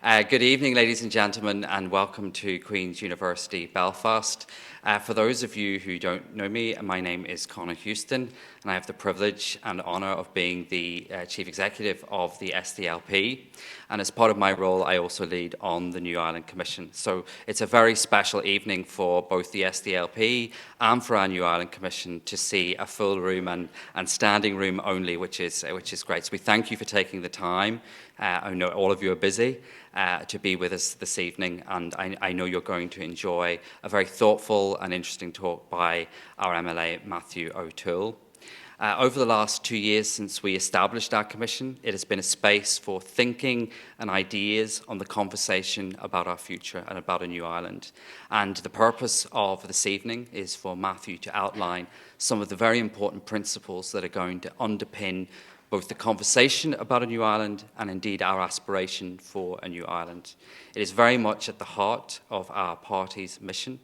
Good evening, ladies and gentlemen, and welcome to Queen's University, Belfast. For those of you who don't know me, my name is Conor Houston, and I have the privilege and honour of being the Chief Executive of the SDLP. And as part of my role, I also lead on the New Ireland Commission. So it's a very special evening for both the SDLP and for our New Ireland Commission to see a full room and standing room only, which is great. So we thank you for taking the time. I know all of you are busy to be with us this evening, and I know you're going to enjoy a very thoughtful and interesting talk by our MLA, Matthew O'Toole. Over the last 2 years since we established our commission, it has been a space for thinking and ideas on the conversation about our future and about a new Ireland. And the purpose of this evening is for Matthew to outline some of the very important principles that are going to underpin both the conversation about a new Ireland and indeed our aspiration for a new Ireland. It is very much at the heart of our party's mission.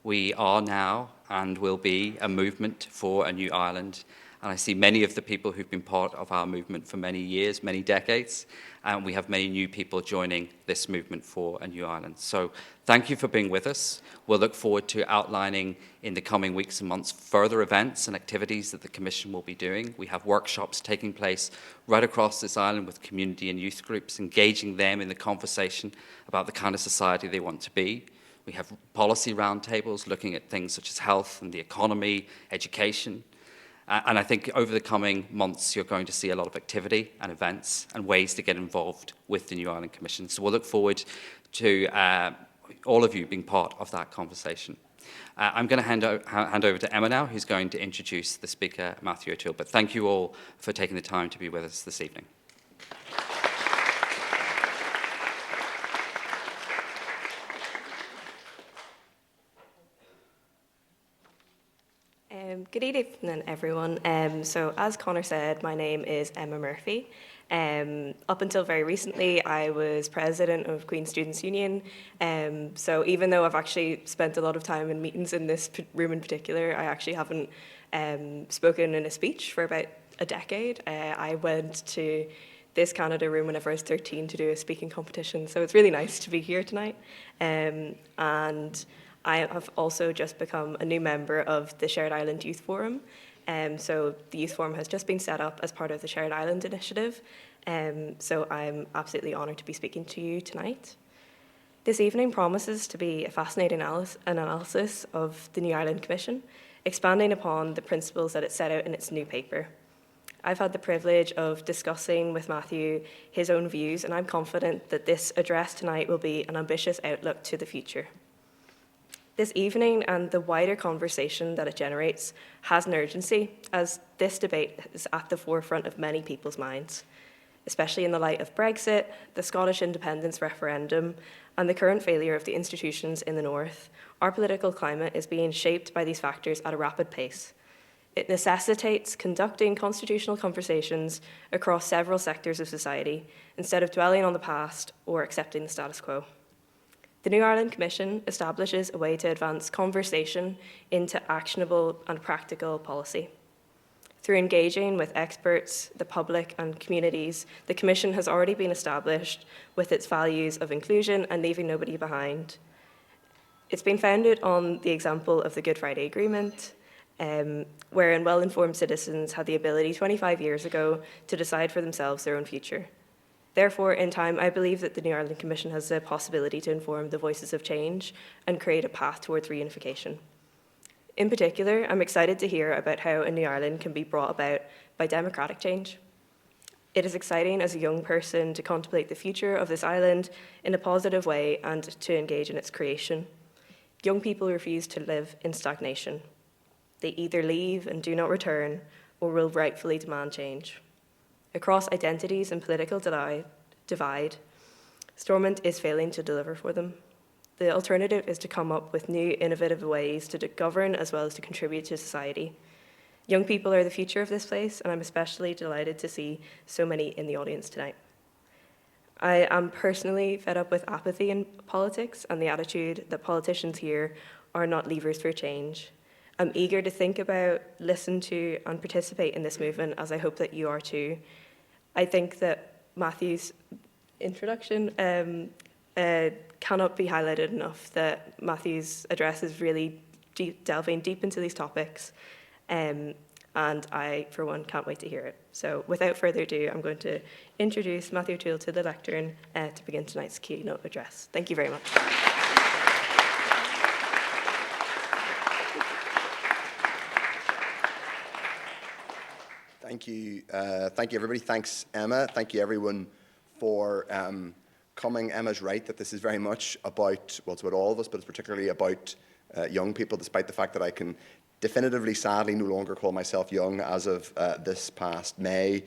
We are now and will be a movement for a new Ireland. And I see many of the people who've been part of our movement for many years, many decades, and we have many new people joining this movement for a new Ireland. So thank you for being with us. We'll look forward to outlining in the coming weeks and months further events and activities that the Commission will be doing. We have workshops taking place right across this island with community and youth groups, engaging them in the conversation about the kind of society they want to be. We have policy roundtables looking at things such as health and the economy, education. And I think over the coming months, you're going to see a lot of activity and events and ways to get involved with the New Ireland Commission. So we'll look forward to all of you being part of that conversation. I'm going to hand over to Emma now, who's going to introduce the speaker, Matthew O'Toole. But thank you all for taking the time to be with us this evening. Good evening, everyone. So as Conor said, my name is Emma Murphy. Up until very recently, I was president of Queen's Students' Union. So even though I've actually spent a lot of time in meetings in this room in particular, I actually haven't spoken in a speech for about a decade. I went to this Canada room whenever I was 13 to do a speaking competition. So it's really nice to be here tonight. And I have also just become a new member of the Shared Island Youth Forum. So the Youth Forum has just been set up as part of the Shared Island Initiative. So I'm absolutely honoured to be speaking to you tonight. This evening promises to be a fascinating analysis of the New Ireland Commission, expanding upon the principles that it set out in its new paper. I've had the privilege of discussing with Matthew his own views, and I'm confident that this address tonight will be an ambitious outlook to the future. This evening and the wider conversation that it generates has an urgency, as this debate is at the forefront of many people's minds, especially in the light of Brexit, the Scottish independence referendum, and the current failure of the institutions in the north. Our political climate is being shaped by these factors at a rapid pace. It necessitates conducting constitutional conversations across several sectors of society instead of dwelling on the past or accepting the status quo. The New Ireland Commission establishes a way to advance conversation into actionable and practical policy. Through engaging with experts, the public and communities, the Commission has already been established with its values of inclusion and leaving nobody behind. It's been founded on the example of the Good Friday Agreement, wherein well-informed citizens had the ability 25 years ago to decide for themselves their own future. Therefore, in time, I believe that the New Ireland Commission has the possibility to inform the voices of change and create a path towards reunification. In particular, I'm excited to hear about how a New Ireland can be brought about by democratic change. It is exciting as a young person to contemplate the future of this island in a positive way and to engage in its creation. Young people refuse to live in stagnation. They either leave and do not return or will rightfully demand change. Across identities and political divide, Stormont is failing to deliver for them. The alternative is to come up with new, innovative ways to govern as well as to contribute to society. Young people are the future of this place, and I'm especially delighted to see so many in the audience tonight. I am personally fed up with apathy in politics and the attitude that politicians here are not levers for change. I'm eager to think about, listen to, and participate in this movement, as I hope that you are too. I think that Matthew's introduction cannot be highlighted enough that Matthew's address is really delving deep into these topics. And I, for one, can't wait to hear it. So without further ado, I'm going to introduce Matthew O'Toole to the lectern to begin tonight's keynote address. Thank you very much. Thank you, everybody. Thanks, Emma. Thank you, everyone, for coming. Emma's right that this is very much about, well, it's about all of us, but it's particularly about young people, despite the fact that I can definitively, sadly, no longer call myself young as of this past May,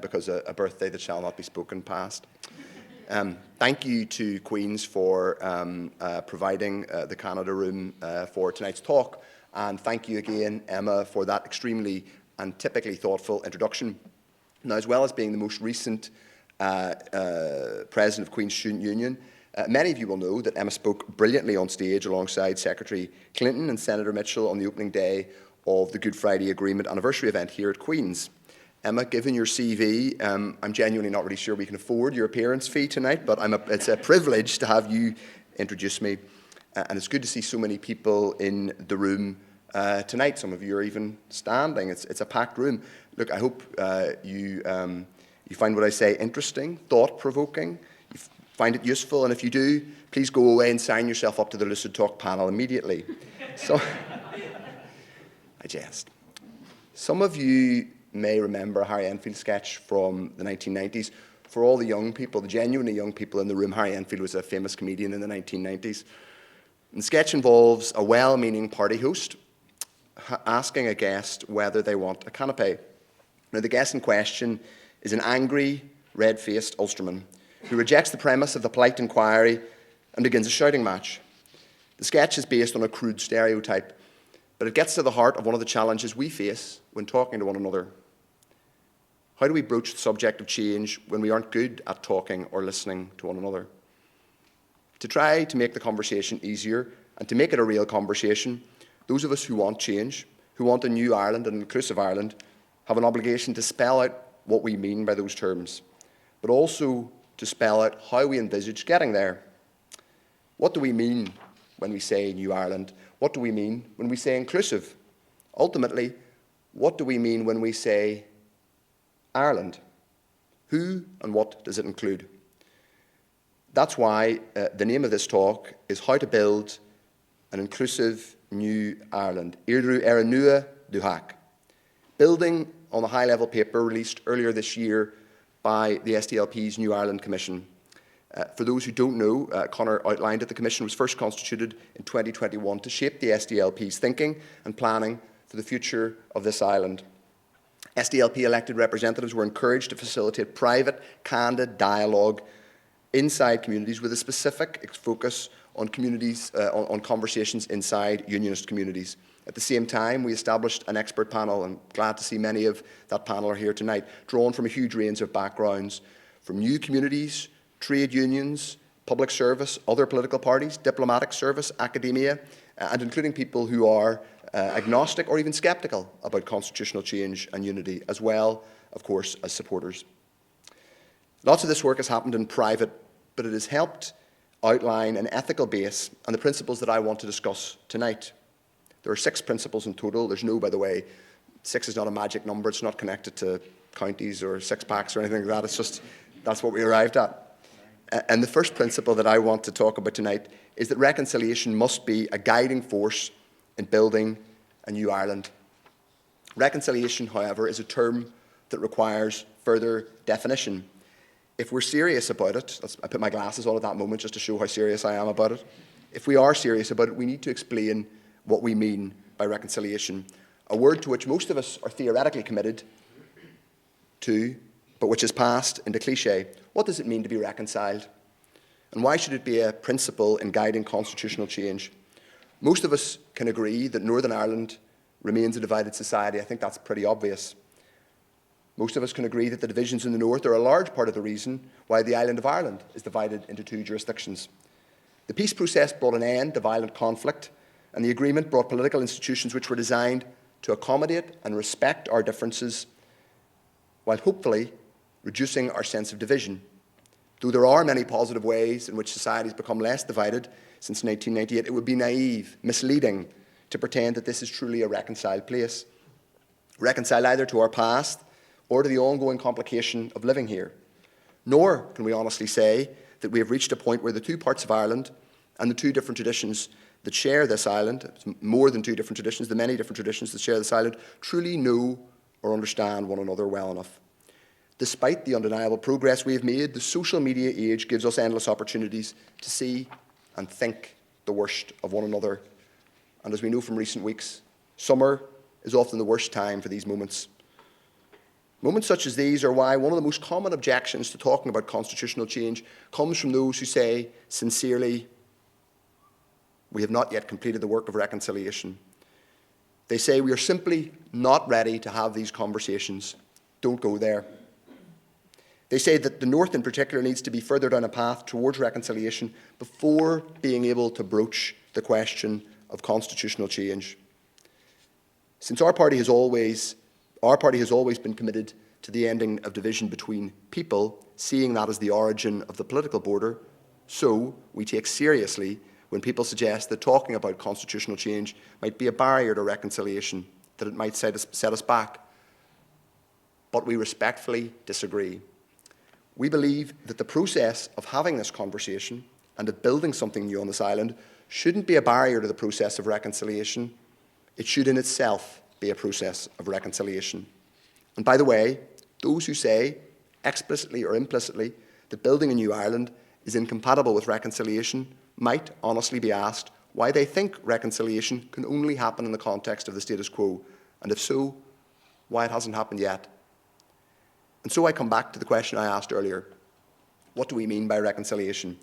because a birthday that shall not be spoken past. Thank you to Queen's for providing the Canada Room for tonight's talk, and thank you again, Emma, for that extremely and typically thoughtful introduction. Now, as well as being the most recent president of Queen's Student Union, many of you will know that Emma spoke brilliantly on stage alongside Secretary Clinton and Senator Mitchell on the opening day of the Good Friday Agreement anniversary event here at Queen's. Emma, given your CV, I'm genuinely not really sure we can afford your appearance fee tonight, but it's a privilege to have you introduce me. And it's good to see so many people in the room tonight. Some of you are even standing. It's a packed room. Look, I hope you find what I say interesting, thought-provoking, you find it useful, and if you do, please go away and sign yourself up to the Lucid Talk panel immediately. So, I jest. Some of you may remember a Harry Enfield sketch from the 1990s. For all the young people, the genuinely young people in the room, Harry Enfield was a famous comedian in the 1990s. And the sketch involves a well-meaning party host asking a guest whether they want a canapé. Now, the guest in question is an angry, red-faced Ulsterman who rejects the premise of the polite inquiry and begins a shouting match. The sketch is based on a crude stereotype, but it gets to the heart of one of the challenges we face when talking to one another. How do we broach the subject of change when we aren't good at talking or listening to one another? To try to make the conversation easier and to make it a real conversation, those of us who want change, who want a new Ireland, an inclusive Ireland, have an obligation to spell out what we mean by those terms, but also to spell out how we envisage getting there. What do we mean when we say New Ireland? What do we mean when we say inclusive? Ultimately, what do we mean when we say Ireland? Who and what does it include? That's why the name of this talk is How to Build an Inclusive New Ireland. Iarú ar an nua dúthach. Building on the high-level paper released earlier this year by the SDLP's New Ireland Commission. For those who don't know, Conor outlined that the Commission was first constituted in 2021 to shape the SDLP's thinking and planning for the future of this island. SDLP elected representatives were encouraged to facilitate private, candid dialogue inside communities with a specific focus on communities, on conversations inside unionist communities. At the same time, we established an expert panel, and glad to see many of that panel are here tonight, drawn from a huge range of backgrounds, from new communities, trade unions, public service, other political parties, diplomatic service, academia, and including people who are agnostic or even sceptical about constitutional change and unity, as well, of course, as supporters. Lots of this work has happened in private, but it has helped outline an ethical base and the principles that I want to discuss tonight. There are 6 principles in total. There's no, by the way, 6 is not a magic number. It's not connected to counties or six-packs or anything like that. It's just, that's what we arrived at. And the first principle that I want to talk about tonight is that reconciliation must be a guiding force in building a new Ireland. Reconciliation, however, is a term that requires further definition. If we're serious about it, I put my glasses on at that moment just to show how serious I am about it. If we are serious about it, we need to explain what we mean by reconciliation, a word to which most of us are theoretically committed to, but which is passed into cliché. What does it mean to be reconciled? And why should it be a principle in guiding constitutional change? Most of us can agree that Northern Ireland remains a divided society. I think that's pretty obvious. Most of us can agree that the divisions in the north are a large part of the reason why the island of Ireland is divided into 2 jurisdictions. The peace process brought an end to violent conflict, and the agreement brought political institutions which were designed to accommodate and respect our differences, while hopefully reducing our sense of division. Though there are many positive ways in which society has become less divided since 1998, it would be naive, misleading, to pretend that this is truly a reconciled place. Reconciled either to our past or to the ongoing complication of living here. Nor can we honestly say that we have reached a point where the two parts of Ireland and the two different traditions that share this island, more than two different traditions, the many different traditions that share this island, truly know or understand one another well enough. Despite the undeniable progress we have made, the social media age gives us endless opportunities to see and think the worst of one another. And as we know from recent weeks, summer is often the worst time for these moments. Moments such as these are why one of the most common objections to talking about constitutional change comes from those who say sincerely, we have not yet completed the work of reconciliation. They say we are simply not ready to have these conversations. Don't go there. They say that the North in particular needs to be further down a path towards reconciliation before being able to broach the question of constitutional change. Since our party has always been committed to the ending of division between people, seeing that as the origin of the political border, so we take seriously when people suggest that talking about constitutional change might be a barrier to reconciliation, that it might set us back. But we respectfully disagree. We believe that the process of having this conversation and of building something new on this island shouldn't be a barrier to the process of reconciliation. It should in itself be a process of reconciliation. And by the way, those who say, explicitly or implicitly, that building a new Ireland is incompatible with reconciliation might honestly be asked why they think reconciliation can only happen in the context of the status quo, and if so, why it hasn't happened yet. And so I come back to the question I asked earlier. What do we mean by reconciliation?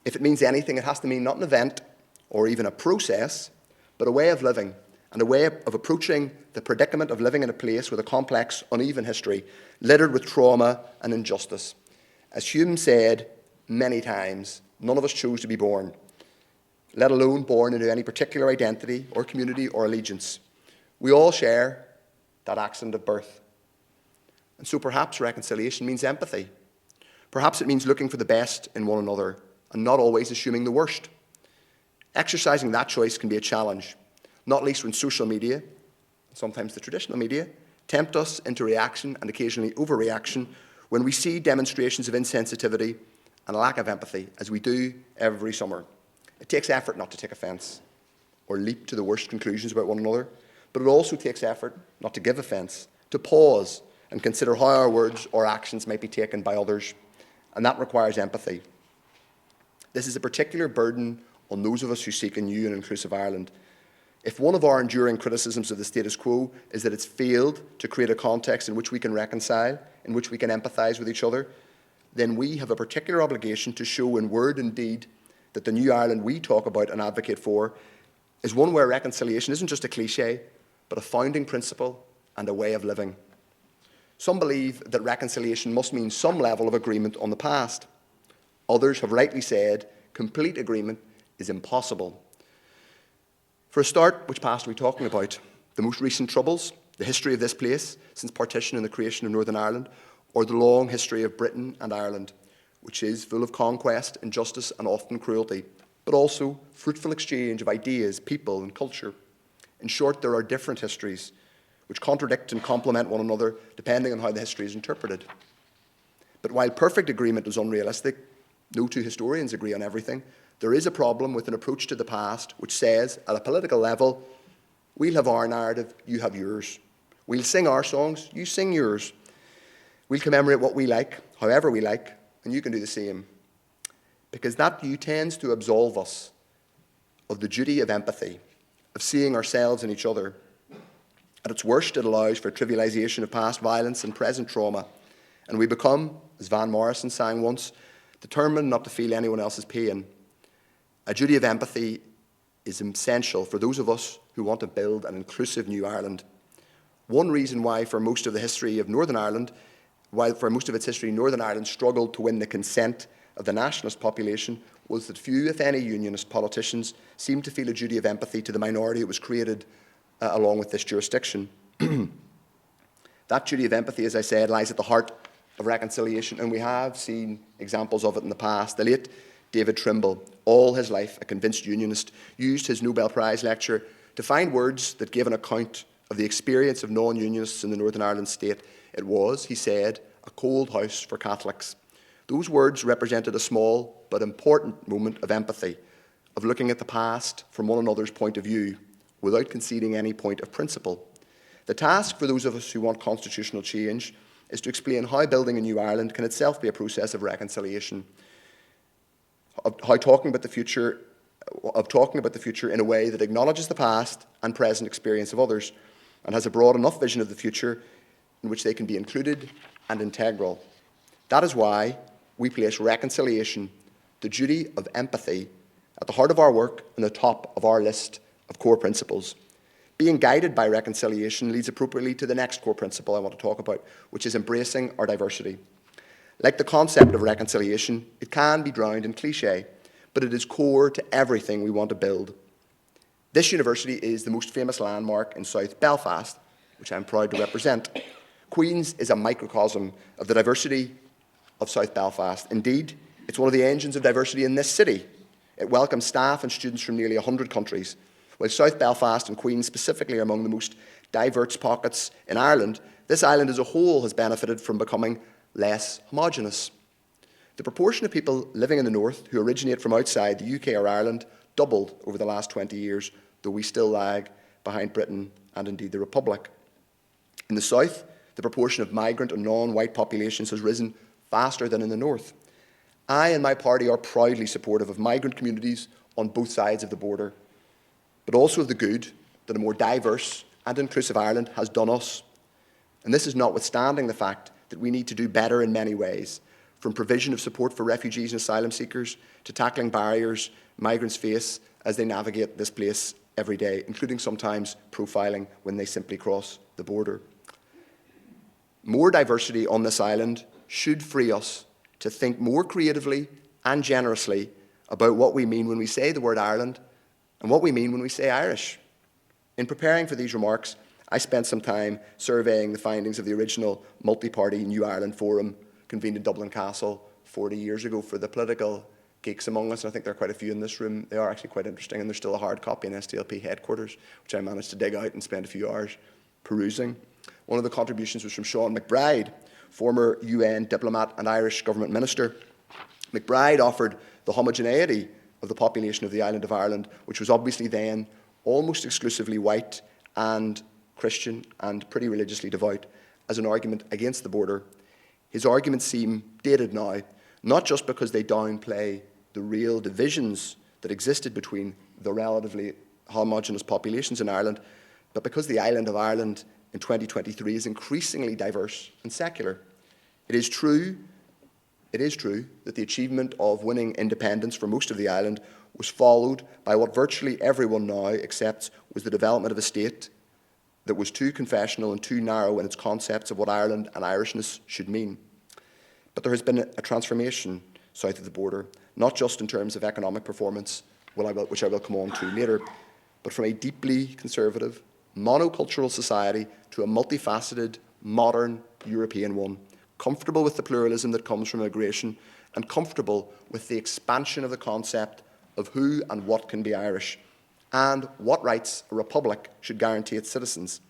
If it means anything, it has to mean not an event or even a process, but a way of living and a way of approaching the predicament of living in a place with a complex, uneven history, littered with trauma and injustice. As Hume said many times, none of us chose to be born, let alone born into any particular identity or community or allegiance. We all share that accident of birth. And so perhaps reconciliation means empathy. Perhaps it means looking for the best in one another and not always assuming the worst. Exercising that choice can be a challenge, not least when social media, sometimes the traditional media, tempt us into reaction and occasionally overreaction when we see demonstrations of insensitivity and a lack of empathy, as we do every summer. It takes effort not to take offence or leap to the worst conclusions about one another, but it also takes effort not to give offence, to pause and consider how our words or actions might be taken by others, and that requires empathy. This is a particular burden on those of us who seek a new and inclusive Ireland. If one of our enduring criticisms of the status quo is that it's failed to create a context in which we can reconcile, in which we can empathise with each other, then we have a particular obligation to show in word and deed that the new Ireland we talk about and advocate for is one where reconciliation isn't just a cliché, but a founding principle and a way of living. Some believe that reconciliation must mean some level of agreement on the past. Others have rightly said complete agreement is impossible. For a start, which past are we talking about? The most recent troubles, the history of this place since partition and the creation of Northern Ireland, or the long history of Britain and Ireland, which is full of conquest, injustice and often cruelty, but also fruitful exchange of ideas, people and culture. In short, there are different histories which contradict and complement one another depending on how the history is interpreted. But while perfect agreement is unrealistic, no two historians agree on everything, there is a problem with an approach to the past which says, at a political level, we'll have our narrative, you have yours. We'll sing our songs, you sing yours. We'll commemorate what we like, however we like, and you can do the same. Because that view tends to absolve us of the duty of empathy, of seeing ourselves in each other. At its worst, it allows for trivialization of past violence and present trauma, and we become, as Van Morrison sang once, determined not to feel anyone else's pain. A duty of empathy is essential for those of us who want to build an inclusive new Ireland. One reason why for most of the history of Northern Ireland, while for most of its history Northern Ireland struggled to win the consent of the nationalist population, was that few, if any, unionist politicians seemed to feel a duty of empathy to the minority it was created along with this jurisdiction. That duty of empathy, as I said, lies at the heart of reconciliation, and we have seen examples of it in the past. The late David Trimble, all his life a convinced unionist, used his Nobel Prize lecture to find words that gave an account of the experience of non-unionists in the Northern Ireland state. It was, he said, a cold house for Catholics. Those words represented a small but important moment of empathy, of looking at the past from one another's point of view, without conceding any point of principle. The task for those of us who want constitutional change is to explain how building a new Ireland can itself be a process of reconciliation, of talking about the future in a way that acknowledges the past and present experience of others, and has a broad enough vision of the future in which they can be included and integral. That is why we place reconciliation, the duty of empathy, at the heart of our work and the top of our list of core principles. Being guided by reconciliation leads appropriately to the next core principle I want to talk about, which is embracing our diversity. Like the concept of reconciliation, it can be drowned in cliché, but it is core to everything we want to build. This university is the most famous landmark in South Belfast, which I'm proud to represent. Queen's is a microcosm of the diversity of South Belfast. Indeed, it's one of the engines of diversity in this city. It welcomes staff and students from nearly 100 countries. While South Belfast and Queen's specifically are among the most diverse pockets in Ireland, this island as a whole has benefited from becoming less homogenous. The proportion of people living in the north who originate from outside the UK or Ireland doubled over the last 20 years, though we still lag behind Britain and indeed the Republic. In the south, the proportion of migrant and non-white populations has risen faster than in the north. I and my party are proudly supportive of migrant communities on both sides of the border, but also of the good that a more diverse and inclusive Ireland has done us. And this is notwithstanding the fact that we need to do better in many ways, from provision of support for refugees and asylum seekers to tackling barriers migrants face as they navigate this place every day, including sometimes profiling when they simply cross the border. More diversity on this island should free us to think more creatively and generously about what we mean when we say the word Ireland and what we mean when we say Irish. In preparing for these remarks, I spent some time surveying the findings of the original multi-party New Ireland Forum convened in Dublin Castle 40 years ago for the political geeks among us, and I think there are quite a few in this room. They are actually quite interesting, and there's still a hard copy in SDLP headquarters, which I managed to dig out and spend a few hours perusing. One of the contributions was from Sean McBride, former UN diplomat and Irish government minister. McBride offered the homogeneity of the population of the island of Ireland, which was obviously then almost exclusively white and Christian and pretty religiously devout, as an argument against the border. His arguments seem dated now, not just because they downplay the real divisions that existed between the relatively homogenous populations in Ireland, but because the island of Ireland in 2023 is increasingly diverse and secular. It is true that the achievement of winning independence for most of the island was followed by what virtually everyone now accepts was the development of a state that was too confessional and too narrow in its concepts of what Ireland and Irishness should mean. But there has been a transformation south of the border, not just in terms of economic performance, which I will come on to later, but from a deeply conservative, monocultural society to a multifaceted, modern European one, comfortable with the pluralism that comes from immigration and comfortable with the expansion of the concept of who and what can be Irish and what rights a republic should guarantee its citizens.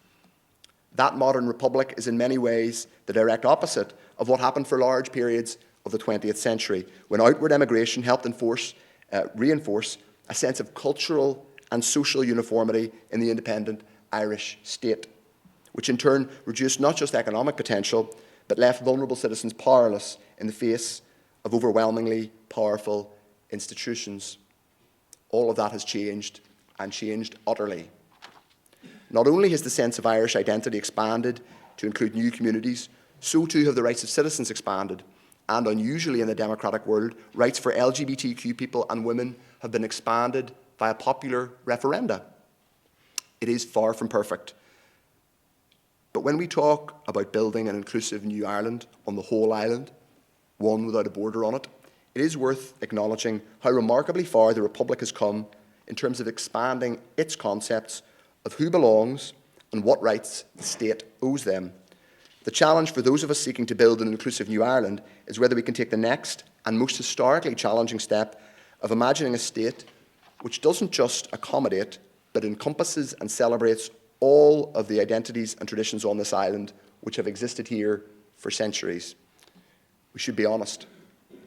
That modern republic is in many ways the direct opposite of what happened for large periods of the 20th century, when outward emigration helped reinforce a sense of cultural and social uniformity in the independent Irish state, which in turn reduced not just economic potential, but left vulnerable citizens powerless in the face of overwhelmingly powerful institutions. All of that has changed, and changed utterly. Not only has the sense of Irish identity expanded to include new communities, so too have the rights of citizens expanded, and unusually in the democratic world, rights for LGBTQ people and women have been expanded via popular referenda. It is far from perfect. But when we talk about building an inclusive new Ireland on the whole island, one without a border on it, it is worth acknowledging how remarkably far the Republic has come in terms of expanding its concepts of who belongs and what rights the state owes them. The challenge for those of us seeking to build an inclusive new Ireland is whether we can take the next and most historically challenging step of imagining a state which doesn't just accommodate, but encompasses and celebrates all of the identities and traditions on this island which have existed here for centuries. We should be honest.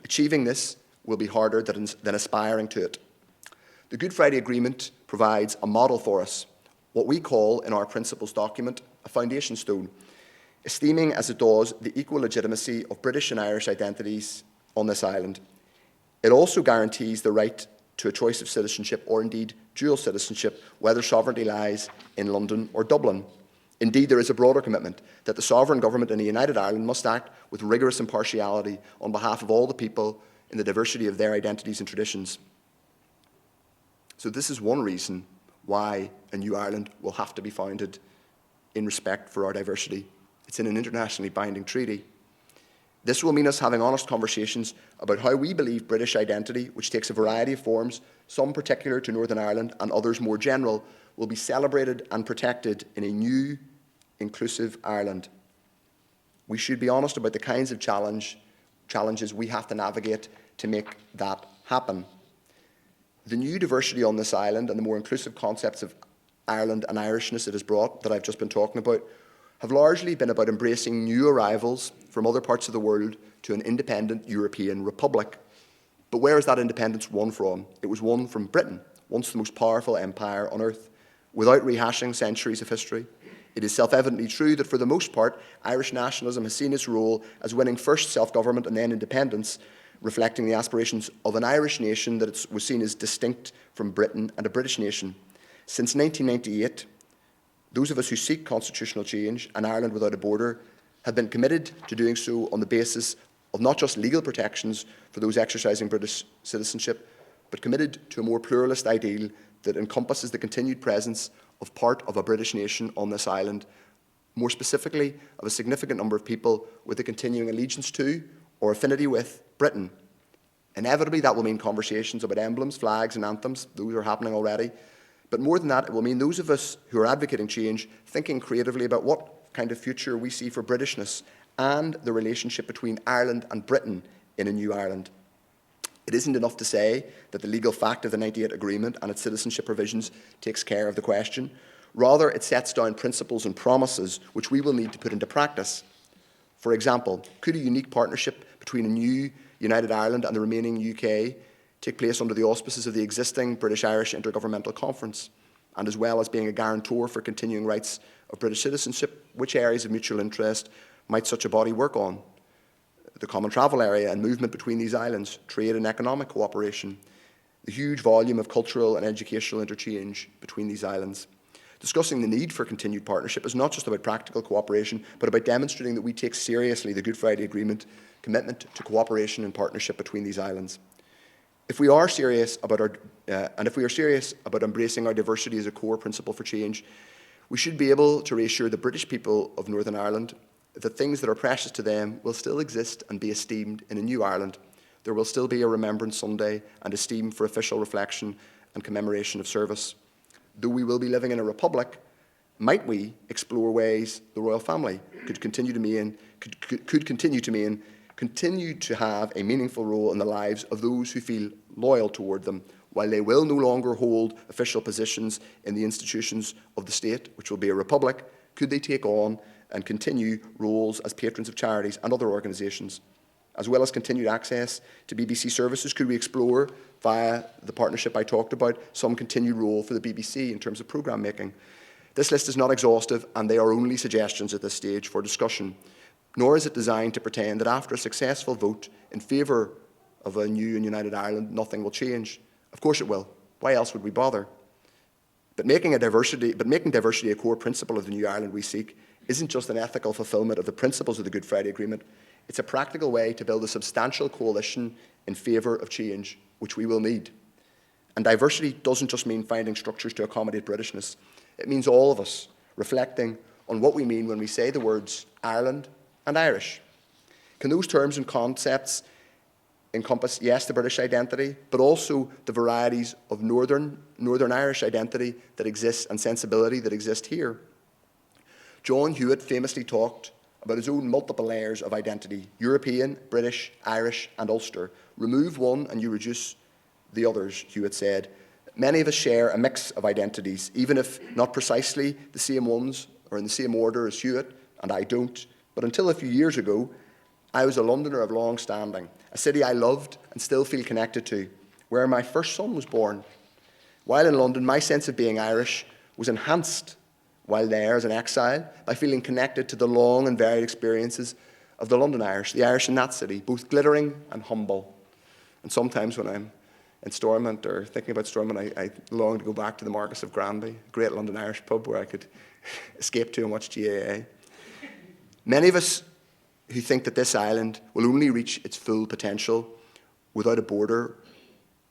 Achieving this will be harder than aspiring to it. The Good Friday Agreement provides a model for us, what we call in our principles document a foundation stone, esteeming as it does the equal legitimacy of British and Irish identities on this island. It also guarantees the right to a choice of citizenship, or indeed dual citizenship, whether sovereignty lies in London or Dublin. Indeed, there is a broader commitment that the sovereign government in a united Ireland must act with rigorous impartiality on behalf of all the people in the diversity of their identities and traditions. So this is one reason why a new Ireland will have to be founded in respect for our diversity. It's in an internationally binding treaty. This will mean us having honest conversations about how we believe British identity, which takes a variety of forms, some particular to Northern Ireland and others more general, will be celebrated and protected in a new, inclusive Ireland. We should be honest about the kinds of challenges we have to navigate to make that happen. The new diversity on this island and the more inclusive concepts of Ireland and Irishness it has brought, that I've just been talking about, have largely been about embracing new arrivals from other parts of the world to an independent European republic. But where is that independence won from? It was won from Britain, once the most powerful empire on earth. Without rehashing centuries of history, it is self-evidently true that for the most part, Irish nationalism has seen its role as winning first self-government and then independence, reflecting the aspirations of an Irish nation that was seen as distinct from Britain and a British nation. Since 1998, those of us who seek constitutional change and Ireland without a border have been committed to doing so on the basis of not just legal protections for those exercising British citizenship, but committed to a more pluralist ideal that encompasses the continued presence of part of a British nation on this island, more specifically of a significant number of people with a continuing allegiance to or affinity with Britain. Inevitably, that will mean conversations about emblems, flags and anthems. Those are happening already. But more than that, it will mean those of us who are advocating change thinking creatively about what kind of future we see for Britishness and the relationship between Ireland and Britain in a new Ireland. It isn't enough to say that the legal fact of the 98 Agreement and its citizenship provisions takes care of the question. Rather, it sets down principles and promises which we will need to put into practice. For example, could a unique partnership between a new United Ireland and the remaining UK take place under the auspices of the existing British-Irish Intergovernmental Conference, and as well as being a guarantor for continuing rights of British citizenship? Which areas of mutual interest might such a body work on? The common travel area and movement between these islands, trade and economic cooperation, the huge volume of cultural and educational interchange between these islands. Discussing the need for continued partnership is not just about practical cooperation, but about demonstrating that we take seriously the Good Friday Agreement commitment to cooperation and partnership between these islands. If we are serious about embracing our diversity as a core principle for change, we should be able to reassure the British people of Northern Ireland that things that are precious to them will still exist and be esteemed in a new Ireland. There will still be a Remembrance Sunday and esteem for official reflection and commemoration of service. Though we will be living in a republic, might we explore ways the royal family could continue to have a meaningful role in the lives of those who feel loyal toward them, while they will no longer hold official positions in the institutions of the state, which will be a republic? Could they take on and continue roles as patrons of charities and other organisations? As well as continued access to BBC services, could we explore, via the partnership I talked about, some continued role for the BBC in terms of programme making? This list is not exhaustive, and they are only suggestions at this stage for discussion, nor is it designed to pretend that after a successful vote in favour of a new and united Ireland, nothing will change. Of course it will. Why else would we bother? But making diversity a core principle of the new Ireland we seek isn't just an ethical fulfilment of the principles of the Good Friday Agreement. It's a practical way to build a substantial coalition in favour of change, which we will need. And diversity doesn't just mean finding structures to accommodate Britishness. It means all of us reflecting on what we mean when we say the words Ireland and Irish. Can those terms and concepts encompass, yes, the British identity, but also the varieties of Northern Irish identity that exists and sensibility that exist here? John Hewitt famously talked about his own multiple layers of identity, European, British, Irish, and Ulster. Remove one and you reduce the others, Hewitt said. Many of us share a mix of identities, even if not precisely the same ones or in the same order as Hewitt, and I don't. But until a few years ago, I was a Londoner of long standing, a city I loved and still feel connected to, where my first son was born. While in London, my sense of being Irish was enhanced while there as an exile by feeling connected to the long and varied experiences of the London Irish, the Irish in that city, both glittering and humble. And sometimes when I'm in Stormont or thinking about Stormont, I long to go back to the Marquis of Granby, a great London Irish pub where I could escape to and watch GAA. Many of us who think that this island will only reach its full potential without a border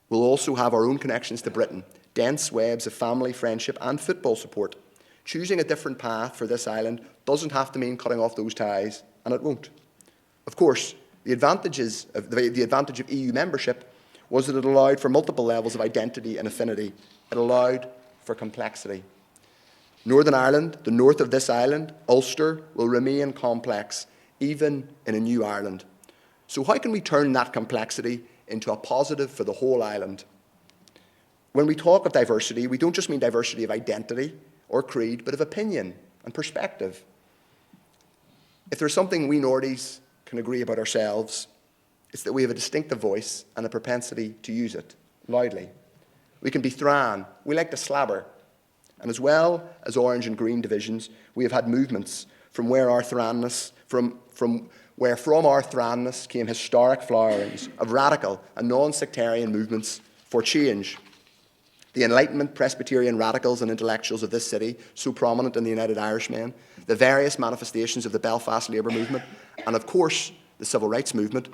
will also have our own connections to Britain, dense webs of family, friendship and football support. Choosing a different path for this island doesn't have to mean cutting off those ties, and it won't. Of course, the advantage of EU membership was that it allowed for multiple levels of identity and affinity. It allowed for complexity. Northern Ireland, the north of this island, Ulster, will remain complex, even in a new Ireland. So how can we turn that complexity into a positive for the whole island? When we talk of diversity, we don't just mean diversity of identity or creed, but of opinion and perspective. If there's something we Nordies can agree about ourselves, it's that we have a distinctive voice and a propensity to use it loudly. We can be thran, we like to slabber, and as well as orange and green divisions, we have had movements from where our thranness, from our thranness came historic flowerings of radical and non-sectarian movements for change. The Enlightenment, Presbyterian radicals and intellectuals of this city, so prominent in the United Irishmen, the various manifestations of the Belfast labour movement, and of course the civil rights movement,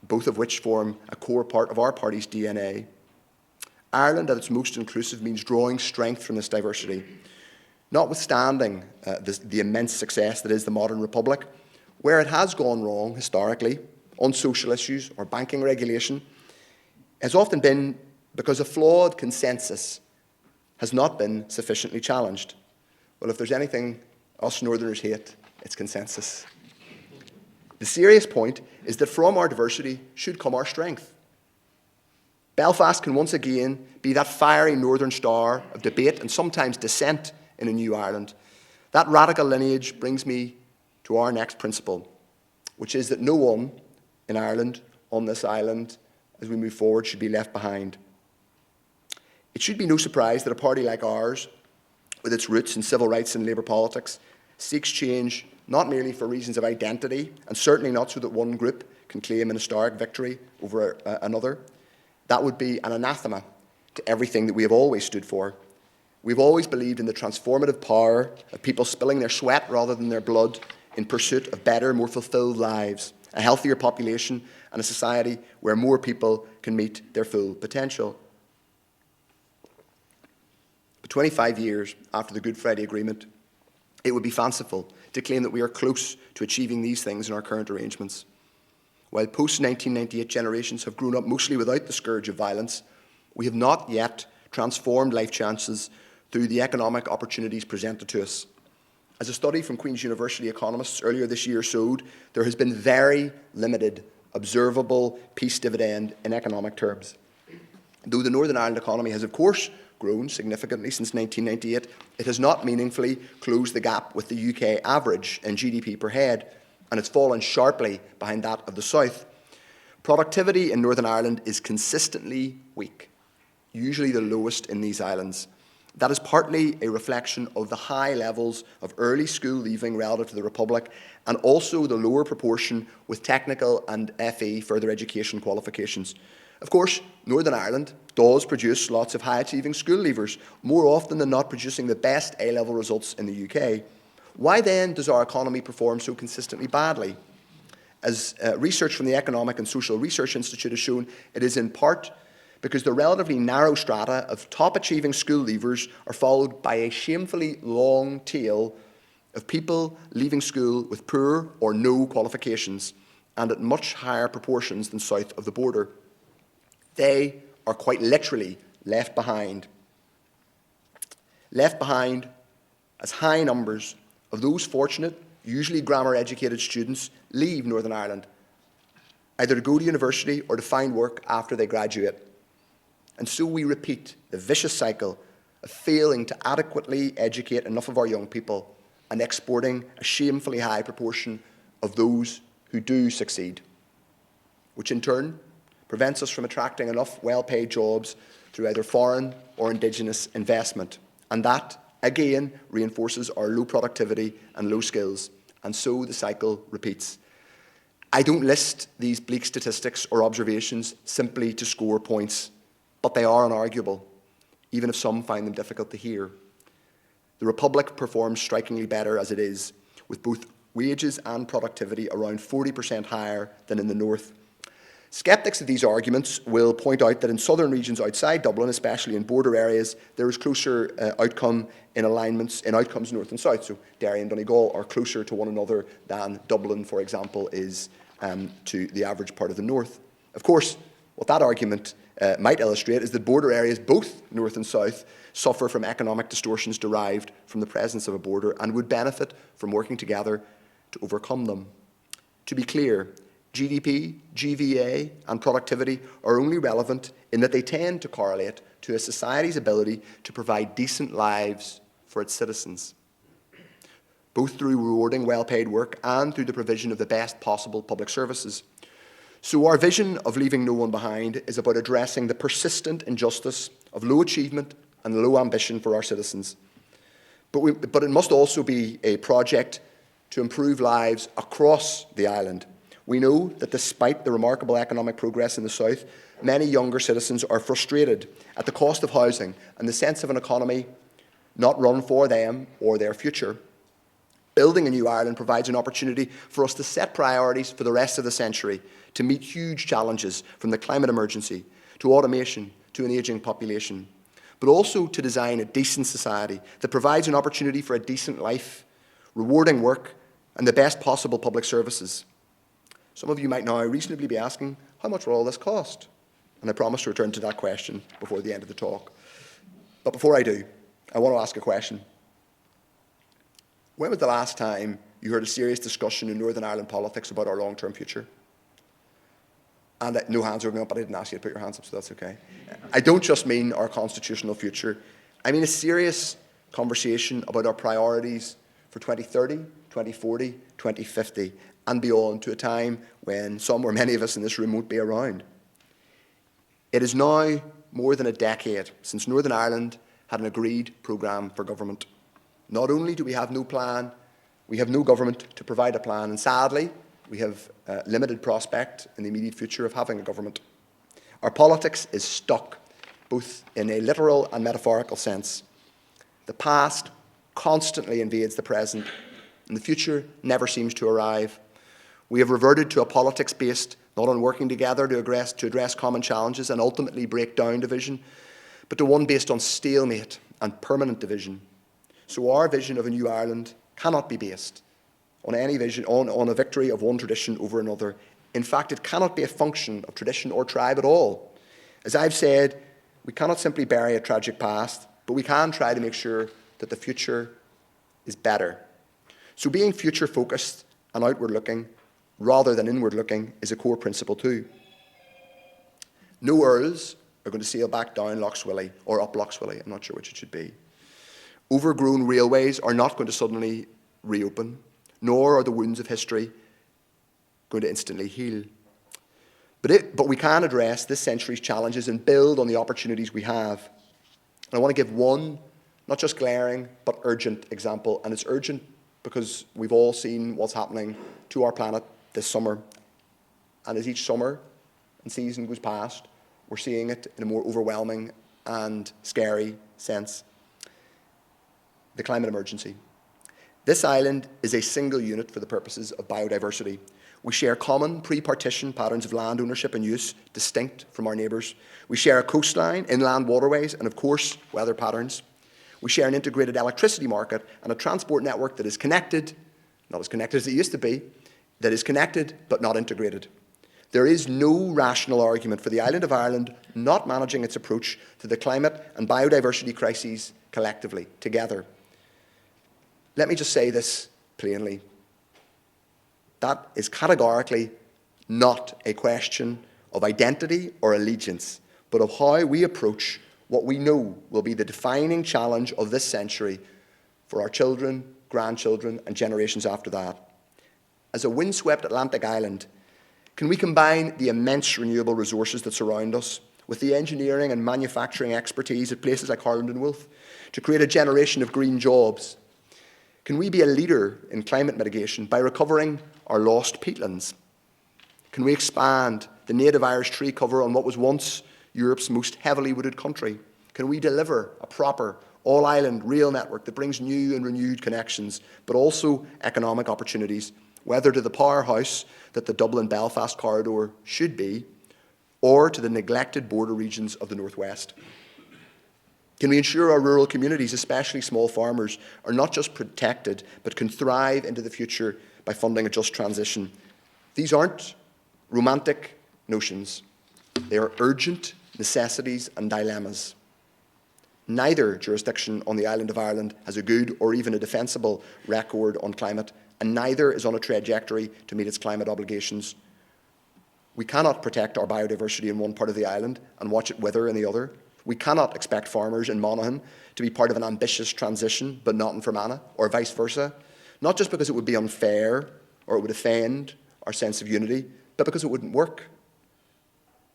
both of which form a core part of our party's DNA. Ireland at its most inclusive means drawing strength from this diversity. Notwithstanding the immense success that is the modern republic, where it has gone wrong historically on social issues or banking regulation has often been because a flawed consensus has not been sufficiently challenged. Well, if there's anything us Northerners hate, it's consensus. The serious point is that from our diversity should come our strength. Belfast can once again be that fiery northern star of debate and sometimes dissent in a new Ireland. That radical lineage brings me to our next principle, which is that no one in Ireland, on this island, as we move forward, should be left behind. It should be no surprise that a party like ours, with its roots in civil rights and labour politics, seeks change not merely for reasons of identity, and certainly not so that one group can claim an historic victory over another. That would be an anathema to everything that we have always stood for. We've always believed in the transformative power of people spilling their sweat rather than their blood in pursuit of better, more fulfilled lives, a healthier population, and a society where more people can meet their full potential. But 25 years after the Good Friday Agreement, it would be fanciful to claim that we are close to achieving these things in our current arrangements. While post-1998 generations have grown up mostly without the scourge of violence, we have not yet transformed life chances through the economic opportunities presented to us. As a study from Queen's University economists earlier this year showed, there has been very limited observable peace dividend in economic terms. Though the Northern Ireland economy has, of course, grown significantly since 1998, it has not meaningfully closed the gap with the UK average in GDP per head, and it's fallen sharply behind that of the South. Productivity in Northern Ireland is consistently weak, usually the lowest in these islands. That is partly a reflection of the high levels of early school leaving relative to the Republic, and also the lower proportion with technical and FE, further education qualifications. Of course, Northern Ireland does produce lots of high-achieving school leavers, more often than not producing the best A-level results in the UK. Why then does our economy perform so consistently badly? As research from the Economic and Social Research Institute has shown, it is in part because the relatively narrow strata of top-achieving school leavers are followed by a shamefully long tail of people leaving school with poor or no qualifications, and at much higher proportions than south of the border. They are quite literally left behind. Left behind as high numbers of those fortunate usually grammar-educated students, leave Northern Ireland, either to go to university or to find work after they graduate. And so we repeat the vicious cycle of failing to adequately educate enough of our young people and exporting a shamefully high proportion of those who do succeed, which in turn prevents us from attracting enough well-paid jobs through either foreign or indigenous investment. And that, again, reinforces our low productivity and low skills, and so the cycle repeats. I don't list these bleak statistics or observations simply to score points, but they are unarguable, even if some find them difficult to hear. The Republic performs strikingly better as it is, with both wages and productivity around 40% higher than in the north. Sceptics of these arguments will point out that in southern regions outside Dublin, especially in border areas, there is closer outcome in outcomes north and south. So Derry and Donegal are closer to one another than Dublin, for example, is to the average part of the north. Of course, what that argument might illustrate is that border areas, both north and south, suffer from economic distortions derived from the presence of a border and would benefit from working together to overcome them. To be clear, GDP, GVA, and productivity are only relevant in that they tend to correlate to a society's ability to provide decent lives for its citizens, both through rewarding well-paid work and through the provision of the best possible public services. So our vision of leaving no one behind is about addressing the persistent injustice of low achievement and low ambition for our citizens. But it must also be a project to improve lives across the island. We know that despite the remarkable economic progress in the south, many younger citizens are frustrated at the cost of housing and the sense of an economy not run for them or their future. Building a new Ireland provides an opportunity for us to set priorities for the rest of the century, to meet huge challenges from the climate emergency, to automation, to an ageing population, but also to design a decent society that provides an opportunity for a decent life, rewarding work, and the best possible public services. Some of you might now reasonably be asking, how much will all this cost? And I promise to return to that question before the end of the talk. But before I do, I want to ask a question. When was the last time you heard a serious discussion in Northern Ireland politics about our long-term future? And no hands are going up, but I didn't ask you to put your hands up, so that's okay. I don't just mean our constitutional future. I mean a serious conversation about our priorities for 2030, 2040, 2050, and beyond, to a time when some or many of us in this room won't be around. It is now more than a decade since Northern Ireland had an agreed programme for government. Not only do we have no plan, we have no government to provide a plan, and sadly, we have limited prospect in the immediate future of having a government. Our politics is stuck, both in a literal and metaphorical sense. The past constantly invades the present, and the future never seems to arrive. We have reverted to a politics based not on working together to address common challenges and ultimately break down division, but to one based on stalemate and permanent division. So our vision of a new Ireland cannot be based on any vision, on a victory of one tradition over another. In fact, it cannot be a function of tradition or tribe at all. As I've said, we cannot simply bury a tragic past, but we can try to make sure that the future is better. So being future-focused and outward-looking rather than inward-looking is a core principle too. No earls are going to sail back down Lough Swilly or up Lough Swilly. I'm not sure which it should be. Overgrown railways are not going to suddenly reopen, nor are the wounds of history going to instantly heal. But we can address this century's challenges and build on the opportunities we have. And I want to give one, not just glaring, but urgent example. And it's urgent because we've all seen what's happening to our planet this summer. And as each summer and season goes past, we're seeing it in a more overwhelming and scary sense. The climate emergency. This island is a single unit for the purposes of biodiversity. We share common pre-partition patterns of land ownership and use, distinct from our neighbours. We share a coastline, inland waterways, and of course, weather patterns. We share an integrated electricity market and a transport network that is connected, not as connected as it used to be, that is connected but not integrated. There is no rational argument for the island of Ireland not managing its approach to the climate and biodiversity crises collectively, together. Let me just say this plainly. That is categorically not a question of identity or allegiance, but of how we approach what we know will be the defining challenge of this century for our children, grandchildren, and generations after that. As a windswept Atlantic island, can we combine the immense renewable resources that surround us with the engineering and manufacturing expertise at places like Harland and Wolff to create a generation of green jobs? Can we be a leader in climate mitigation by recovering our lost peatlands? Can we expand the native Irish tree cover on what was once Europe's most heavily wooded country? Can we deliver a proper all-island rail network that brings new and renewed connections, but also economic opportunities, whether to the powerhouse that the Dublin-Belfast corridor should be, or to the neglected border regions of the northwest? Can we ensure our rural communities, especially small farmers, are not just protected, but can thrive into the future by funding a just transition? These aren't romantic notions. They are urgent necessities and dilemmas. Neither jurisdiction on the island of Ireland has a good or even a defensible record on climate, and neither is on a trajectory to meet its climate obligations. We cannot protect our biodiversity in one part of the island and watch it wither in the other. We cannot expect farmers in Monaghan to be part of an ambitious transition, but not in Fermanagh, or vice versa, not just because it would be unfair or it would offend our sense of unity, but because it wouldn't work.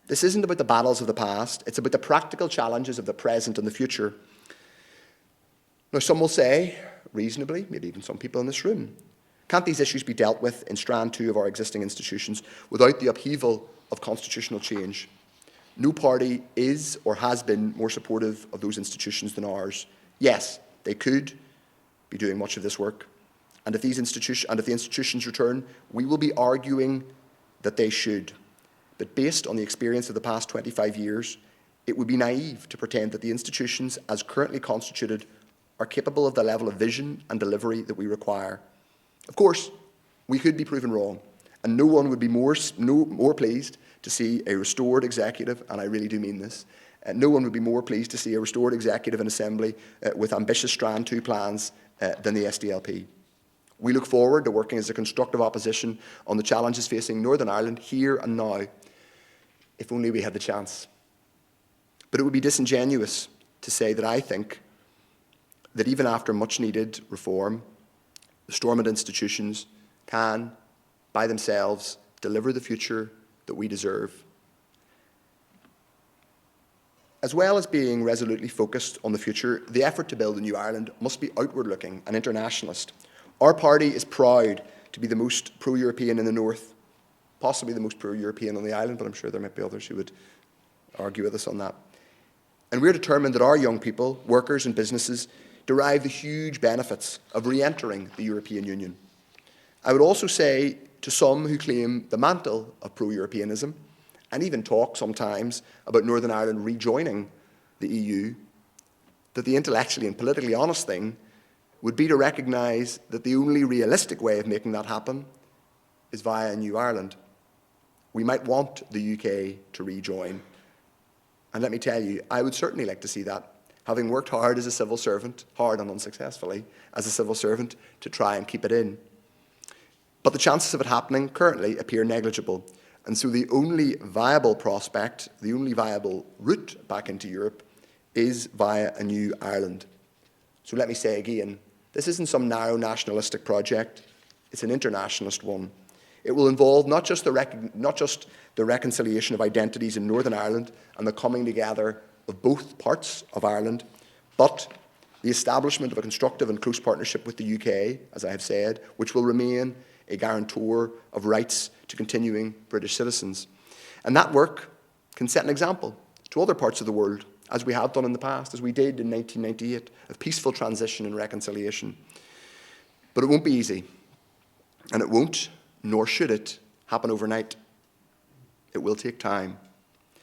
This isn't about the battles of the past, it's about the practical challenges of the present and the future. Now, some will say, reasonably, maybe even some people in this room, can't these issues be dealt with in strand 2 of our existing institutions without the upheaval of constitutional change? No party is or has been more supportive of those institutions than ours. Yes, they could be doing much of this work. And if the institutions return, we will be arguing that they should. But based on the experience of the past 25 years, it would be naive to pretend that the institutions, as currently constituted, are capable of the level of vision and delivery that we require. Of course, we could be proven wrong, and no one would be more pleased to see a restored executive, and I really do mean this, no one would be more pleased to see a restored executive and assembly with ambitious Strand 2 plans than the SDLP. We look forward to working as a constructive opposition on the challenges facing Northern Ireland here and now, if only we had the chance. But it would be disingenuous to say that I think that even after much needed reform, the Stormont institutions can, by themselves, deliver the future that we deserve. As well as being resolutely focused on the future, the effort to build a new Ireland must be outward-looking and internationalist. Our party is proud to be the most pro-European in the north, possibly the most pro-European on the island, but I'm sure there might be others who would argue with us on that. And we're determined that our young people, workers and businesses, derive the huge benefits of re-entering the European Union. I would also say to some who claim the mantle of pro-Europeanism, and even talk sometimes about Northern Ireland rejoining the EU, that the intellectually and politically honest thing would be to recognise that the only realistic way of making that happen is via a new Ireland. We might want the UK to rejoin. And let me tell you, I would certainly like to see that, having worked hard as a civil servant, hard and unsuccessfully, as a civil servant, to try and keep it in. But the chances of it happening currently appear negligible. And so the only viable prospect, the only viable route back into Europe is via a new Ireland. So let me say again, this isn't some narrow nationalistic project, it's an internationalist one. It will involve not just the reconciliation of identities in Northern Ireland and the coming together of both parts of Ireland, but the establishment of a constructive and close partnership with the UK, as I have said, which will remain a guarantor of rights to continuing British citizens. And that work can set an example to other parts of the world, as we have done in the past, as we did in 1998, of peaceful transition and reconciliation. But it won't be easy, and it won't, nor should it, happen overnight. It will take time.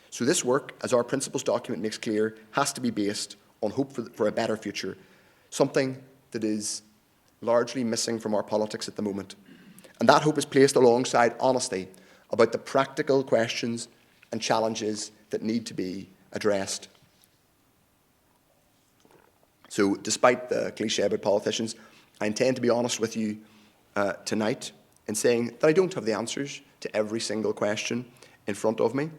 So this work, as our principles document makes clear, has to be based on hope for a better future, something that is largely missing from our politics at the moment. And that hope is placed alongside honesty about the practical questions and challenges that need to be addressed. So despite the cliché about politicians, I intend to be honest with you tonight in saying that I don't have the answers to every single question in front of me.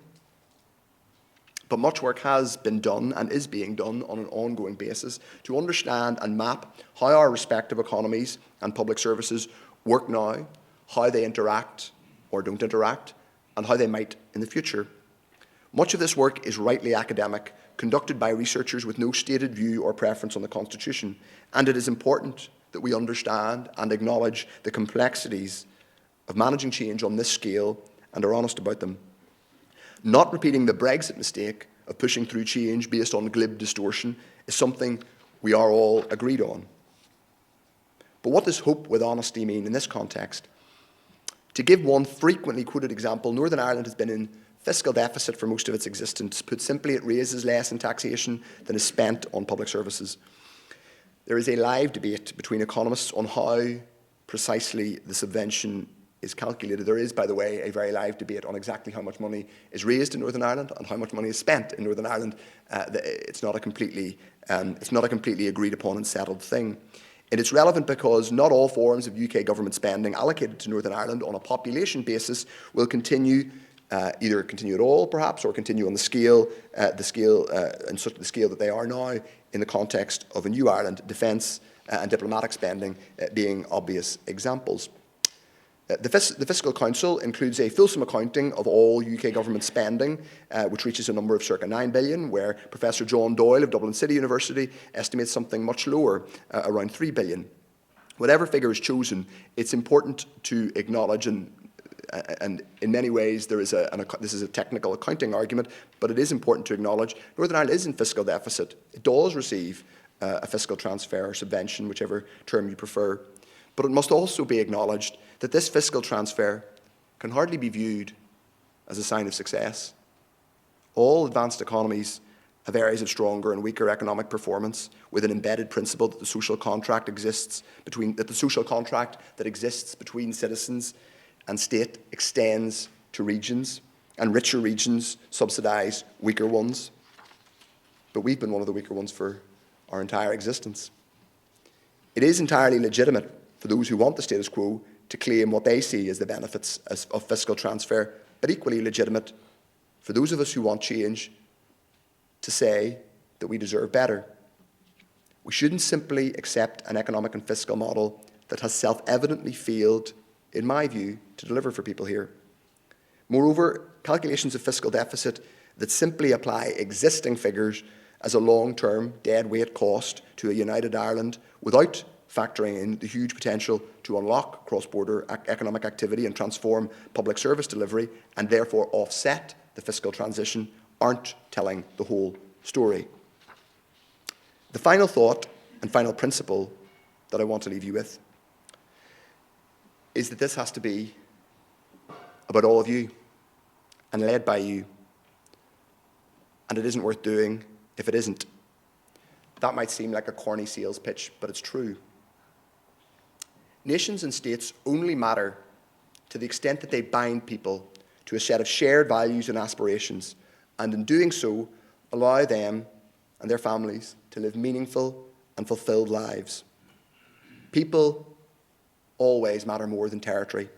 But much work has been done and is being done on an ongoing basis to understand and map how our respective economies and public services work now, how they interact or don't interact, and how they might in the future. Much of this work is rightly academic, conducted by researchers with no stated view or preference on the Constitution, and it is important that we understand and acknowledge the complexities of managing change on this scale and are honest about them. Not repeating the Brexit mistake of pushing through change based on glib distortion is something we are all agreed on. But what does hope with honesty mean in this context? To give one frequently quoted example, Northern Ireland has been in fiscal deficit for most of its existence. Put simply, it raises less in taxation than is spent on public services. There is a live debate between economists on how precisely the subvention is calculated. There is, by the way, a very live debate on exactly how much money is raised in Northern Ireland and how much money is spent in Northern Ireland. It's not a completely agreed upon and settled thing. And it's relevant because not all forms of UK government spending allocated to Northern Ireland on a population basis will continue, either continue at all, perhaps, or continue on the scale that they are now in the context of a new Ireland, defence and diplomatic spending being obvious examples. The Fiscal Council includes a fulsome accounting of all UK government spending, which reaches a number of circa 9 billion, where Professor John Doyle of Dublin City University estimates something much lower, around 3 billion. Whatever figure is chosen, it's important to acknowledge, and in many ways this is a technical accounting argument, but it is important to acknowledge Northern Ireland is in fiscal deficit. It does receive a fiscal transfer or subvention, whichever term you prefer. But it must also be acknowledged that this fiscal transfer can hardly be viewed as a sign of success. All advanced economies have areas of stronger and weaker economic performance, with an embedded principle that the social contract that exists between citizens and state extends to regions, and richer regions subsidise weaker ones. But we've been one of the weaker ones for our entire existence. It is entirely legitimate for those who want the status quo to claim what they see as the benefits of fiscal transfer, but equally legitimate for those of us who want change to say that we deserve better. We shouldn't simply accept an economic and fiscal model that has self-evidently failed, in my view, to deliver for people here. Moreover, calculations of fiscal deficit that simply apply existing figures as a long-term deadweight cost to a united Ireland without factoring in the huge potential to unlock cross-border economic activity and transform public service delivery, and therefore offset the fiscal transition, aren't telling the whole story. The final thought and final principle that I want to leave you with is that this has to be about all of you and led by you, and it isn't worth doing if it isn't. That might seem like a corny sales pitch, but it's true. Nations and states only matter to the extent that they bind people to a set of shared values and aspirations, and in doing so, allow them and their families to live meaningful and fulfilled lives. People always matter more than territory,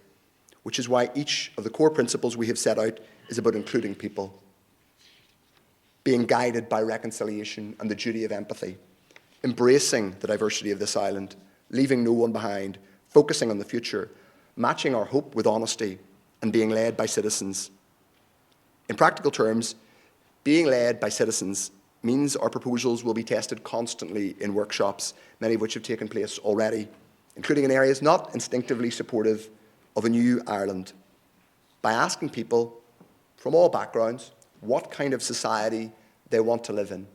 which is why each of the core principles we have set out is about including people, being guided by reconciliation and the duty of empathy, embracing the diversity of this island, leaving no one behind, focusing on the future, matching our hope with honesty, and being led by citizens. In practical terms, being led by citizens means our proposals will be tested constantly in workshops, many of which have taken place already, including in areas not instinctively supportive of a new Ireland, by asking people from all backgrounds what kind of society they want to live in,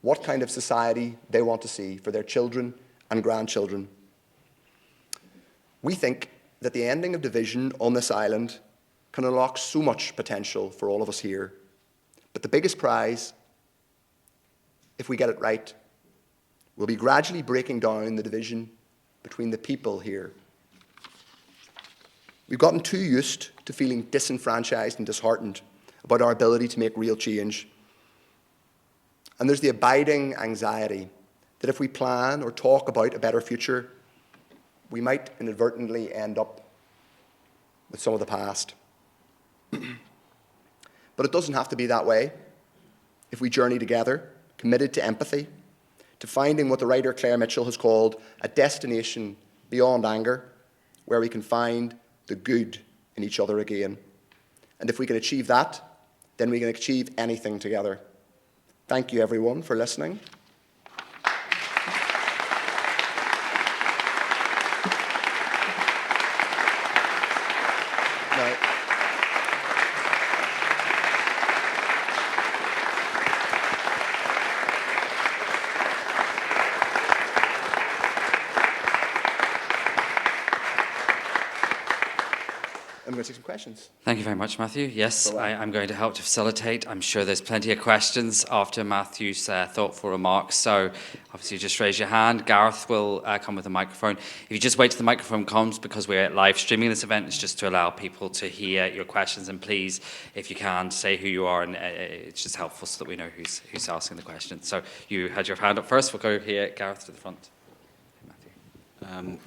what kind of society they want to see for their children and grandchildren. We think that the ending of division on this island can unlock so much potential for all of us here. But the biggest prize, if we get it right, will be gradually breaking down the division between the people here. We've gotten too used to feeling disenfranchised and disheartened about our ability to make real change. And there's the abiding anxiety that if we plan or talk about a better future, we might inadvertently end up with some of the past. But it doesn't have to be that way. If we journey together, committed to empathy, to finding what the writer Claire Mitchell has called a destination beyond anger, where we can find the good in each other again. And if we can achieve that, then we can achieve anything together. Thank you, everyone, for listening. I'm going to take some questions. Thank you very much, Matthew. Yes, I'm going to help to facilitate. I'm sure there's plenty of questions after Matthew's thoughtful remarks. So obviously just raise your hand. Gareth will come with a microphone. If you just wait till the microphone comes, because we're live streaming this event, it's just to allow people to hear your questions. And please, if you can, say who you are, and it's just helpful so that we know who's asking the question. So you had your hand up first. We'll go here, Gareth, to the front.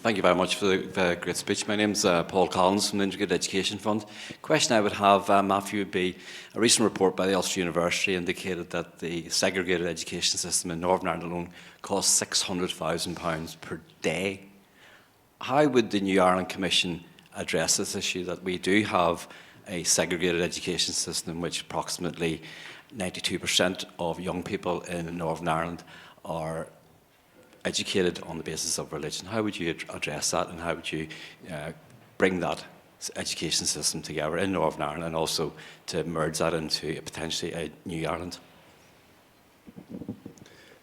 Thank you very much for the great speech. My name's Paul Collins from the Integrated Education Fund. The question I would have, Matthew, would be a recent report by the Ulster University indicated that the segregated education system in Northern Ireland alone costs £600,000 per day. How would the New Ireland Commission address this issue, that we do have a segregated education system in which approximately 92% of young people in Northern Ireland are educated on the basis of religion? How would you address that, and how would you bring that education system together in Northern Ireland, and also to merge that into potentially a new Ireland?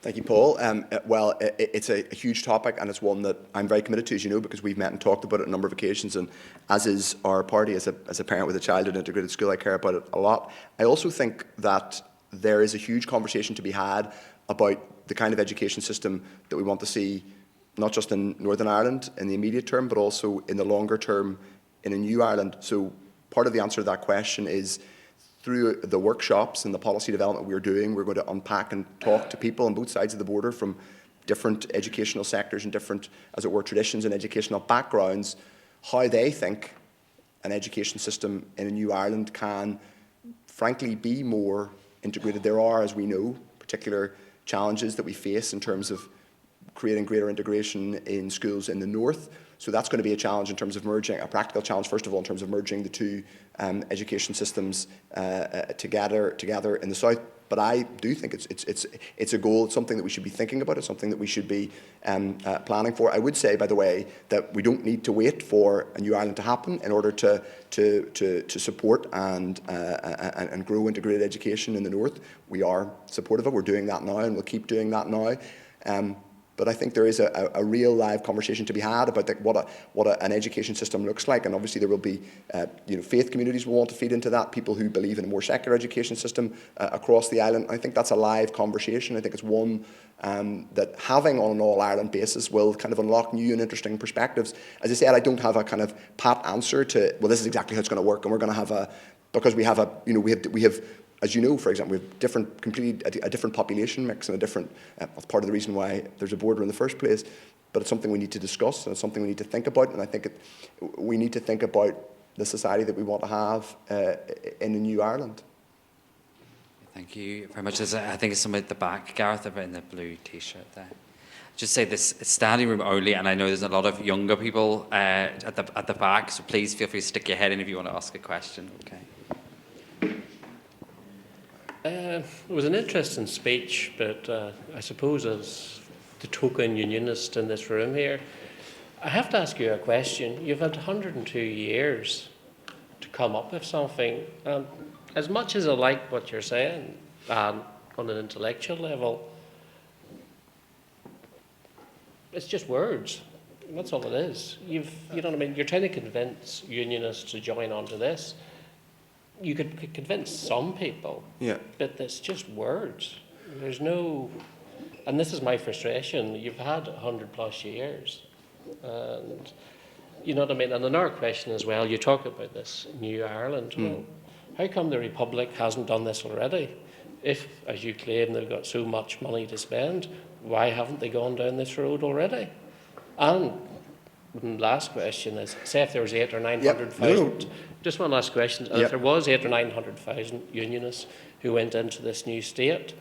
Thank you, Paul. Well, it's a huge topic, and it's one that I'm very committed to, as you know, because we've met and talked about it on a number of occasions, and as is our party, as a parent with a child in an integrated school, I care about it a lot. I also think that there is a huge conversation to be had about the kind of education system that we want to see, not just in Northern Ireland in the immediate term, but also in the longer term in a new Ireland. So part of the answer to that question is, through the workshops and the policy development we're doing, we're going to unpack and talk to people on both sides of the border from different educational sectors and different, as it were, traditions and educational backgrounds, how they think an education system in a new Ireland can, frankly, be more integrated. There are, as we know, particular challenges that we face in terms of creating greater integration in schools in the north. So that's going to be a challenge in terms of merging, a practical challenge, first of all, in terms of merging the two education systems together in the south. But I do think it's a goal. It's something that we should be thinking about. It's something that we should be planning for. I would say, by the way, that we don't need to wait for a new Ireland to happen in order to support and grow integrated education in the north. We are supportive of it. We're doing that now, and we'll keep doing that now. But I think there is a real live conversation to be had about what an education system looks like, and obviously there will be faith communities will want to feed into that, people who believe in a more secular education system across the island. I think that's a live conversation. I think it's one that having on an all-Ireland basis will kind of unlock new and interesting perspectives. As I said, I don't have a kind of pat answer to, well, this is exactly how it's going to work, and we're going to have because we have we have as you know, for example, we have completely a different population mix, and a different, that's part of the reason why there's a border in the first place, but it's something we need to discuss, and it's something we need to think about, and I think we need to think about the society that we want to have in a new Ireland. Thank you very much. I think it's someone at the back, Gareth, in the blue T-shirt there. Just say this, it's standing room only, and I know there's a lot of younger people at the back, so please feel free to stick your head in if you want to ask a question. Okay. It was an interesting speech, but I suppose as the token unionist in this room here, I have to ask you a question. You've had 102 years to come up with something. As much as I like what you're saying on an intellectual level, it's just words. That's all it is. You know what I mean? You're trying to convince unionists to join onto this. You could convince some people, yeah, but it's just words. There's no, and this is my frustration. You've had 100+ years, and you know what I mean. And another question as well. You talk about this new Ireland. Well, how come the Republic hasn't done this already? If, as you claim, they've got so much money to spend, why haven't they gone down this road already? And last question is, say if there was 800 or 900,000, just one last question, if there was 800 or 900,000 unionists who went into this new state,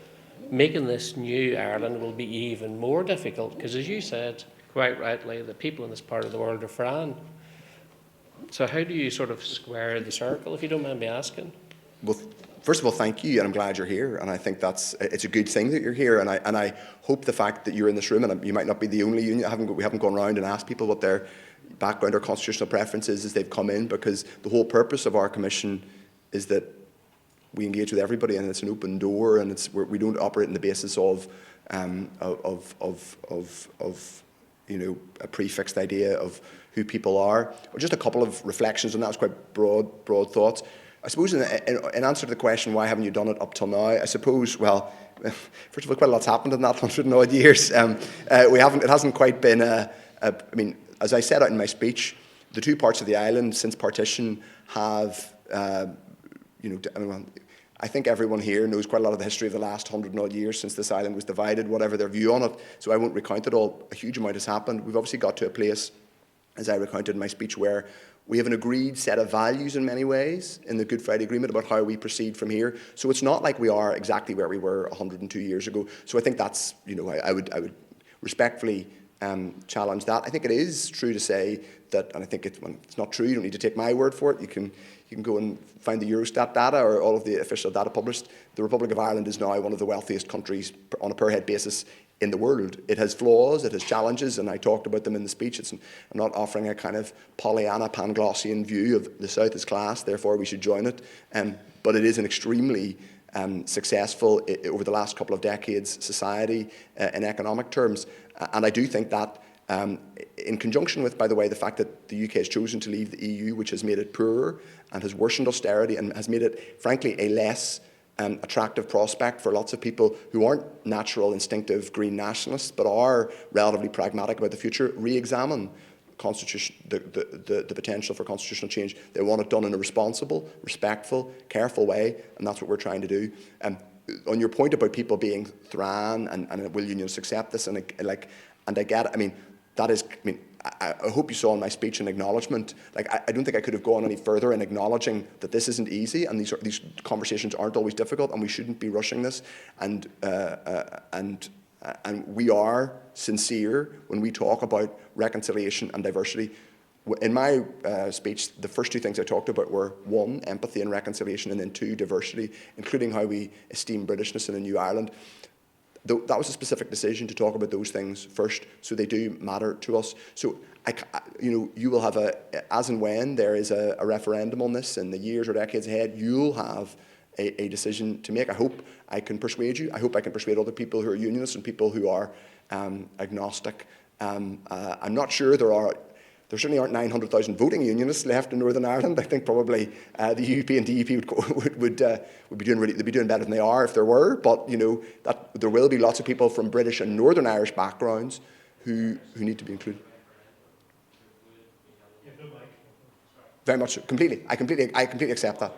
making this new Ireland will be even more difficult, because as you said, quite rightly, the people in this part of the world are Fran. So how do you sort of square the circle, if you don't mind me asking? Well, first of all, thank you, and I'm glad you're here, and I think it's a good thing that you're here, and I hope the fact that you're in this room, and you might not be the only union, we haven't gone around and asked people what their background or constitutional preference is as they've come in, because the whole purpose of our commission is that we engage with everybody, and it's an open door, and we don't operate on the basis of you know, a prefixed idea of who people are. Or just a couple of reflections, and that was quite broad thoughts. I suppose in answer to the question, why haven't you done it up till now? I suppose, well, first of all, quite a lot's happened in that 100 and odd years. It hasn't quite been I mean, as I said out in my speech, the two parts of the island since partition have, you know, I think everyone here knows quite a lot of the history of the last 100 and odd years since this island was divided, whatever their view on it. So I won't recount it all. A huge amount has happened. We've obviously got to a place, as I recounted in my speech, where we have an agreed set of values in many ways in the Good Friday Agreement about how we proceed from here. So it's not like we are exactly where we were 102 years ago. So I think that's, you know, I would respectfully challenge that. I think it is true to say that, and I think when it's not true, you don't need to take my word for it. You can go and find the Eurostat data or all of the official data published. The Republic of Ireland is now one of the wealthiest countries on a per-head basis in the world. It has flaws, it has challenges, and I talked about them in the speech. I'm not offering a kind of Pollyanna, Panglossian view of the South is class, therefore we should join it. But it is an extremely successful, over the last couple of decades, society in economic terms. And I do think that in conjunction with, by the way, the fact that the UK has chosen to leave the EU, which has made it poorer and has worsened austerity and has made it, frankly, a less attractive prospect for lots of people who aren't natural, instinctive green nationalists, but are relatively pragmatic about the future, re-examine the potential for constitutional change. They want it done in a responsible, respectful, careful way, and that's what we're trying to do. On your point about people being thran and will unions accept this, and I get it. I mean, that is. I mean, I hope you saw in my speech an acknowledgement. Like, I don't think I could have gone any further in acknowledging that this isn't easy, and these conversations aren't always difficult, and we shouldn't be rushing this. And we are sincere when we talk about reconciliation and diversity. In my speech, the first two things I talked about were, one, empathy and reconciliation, and then two, diversity, including how we esteem Britishness in a new Ireland. That was a specific decision to talk about those things first, so they do matter to us. So, you will have as and when there is a referendum on this in the years or decades ahead, you'll have a decision to make. I hope I can persuade you. I hope I can persuade other people who are unionists and people who are agnostic. I'm not sure there certainly aren't 900,000 voting unionists left in Northern Ireland. I think probably the UP and DUP would be doing better than they are if there were. But that there will be lots of people from British and Northern Irish backgrounds who need to be included. Very much so. Completely. I completely accept that.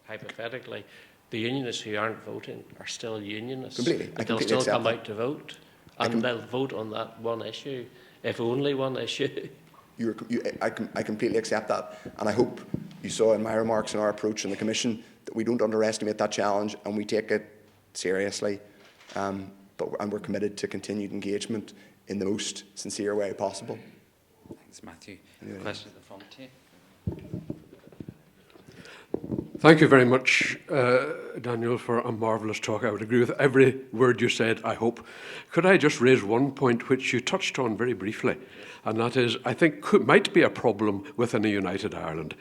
Hypothetically, the unionists who aren't voting are still unionists. Completely. But they'll still come out to vote, and they'll vote on that one issue. If only one issue. I completely accept that, and I hope you saw in my remarks and our approach in the Commission that we don't underestimate that challenge and we take it seriously, and we're committed to continued engagement in the most sincere way possible. Thanks, Matthew. Question at the front here. Thank you very much, Daniel, for a marvellous talk. I would agree with every word you said, I hope. Could I just raise one point which you touched on very briefly, and that is, I think, might be a problem within a united Ireland.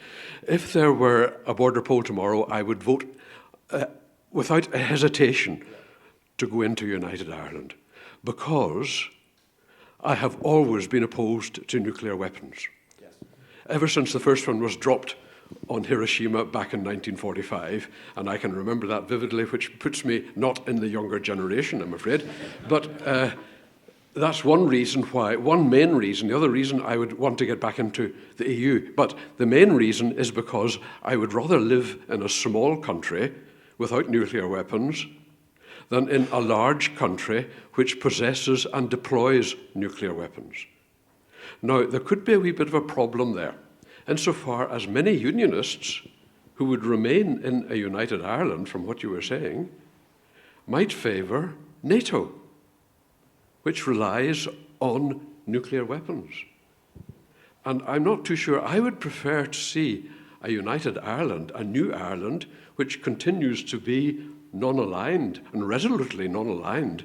If there were a border poll tomorrow, I would vote without a hesitation to go into united Ireland, because I have always been opposed to nuclear weapons. Yes. Ever since the first one was dropped on Hiroshima back in 1945, and I can remember that vividly, which puts me not in the younger generation, I'm afraid. But that's one reason why, one main reason. The other reason I would want to get back into the EU. But the main reason is because I would rather live in a small country without nuclear weapons than in a large country which possesses and deploys nuclear weapons. Now, there could be a wee bit of a problem there, insofar as many unionists who would remain in a united Ireland, from what you were saying, might favour NATO, which relies on nuclear weapons. And I'm not too sure. I would prefer to see a united Ireland, a new Ireland, which continues to be non-aligned and resolutely non-aligned.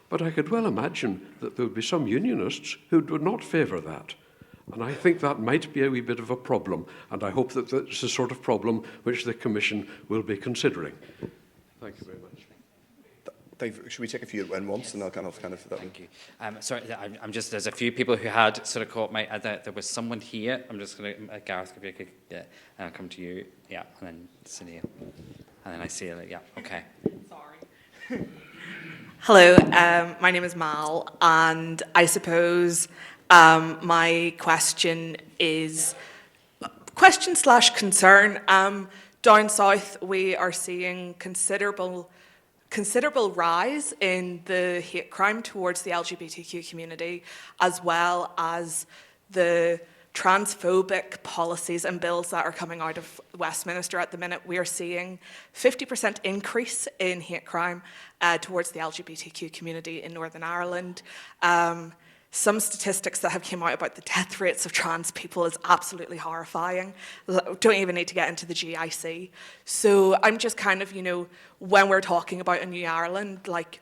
But I could well imagine that there would be some unionists who would not favour that. And I think that might be a wee bit of a problem, and I hope that that's the sort of problem which the Commission will be considering. Thank you very much. Should we take a few at once, and I'll kind of. Thank you. Sorry, I'm just. There's a few people who had sort of caught my. There was someone here. I'm just going to Gareth, if you could, and I'll come to you. Yeah, and then Sunil, and then I see it. Yeah, okay. Sorry. Hello, my name is Mal, and I suppose my question is question/concern. Down south, we are seeing considerable rise in the hate crime towards the LGBTQ community, as well as the transphobic policies and bills that are coming out of Westminster at the minute. We are seeing 50% increase in hate crime towards the LGBTQ community in Northern Ireland. Some statistics that have come out about the death rates of trans people is absolutely horrifying. Don't even need to get into the GIC. So I'm just kind of, when we're talking about a new Ireland, like,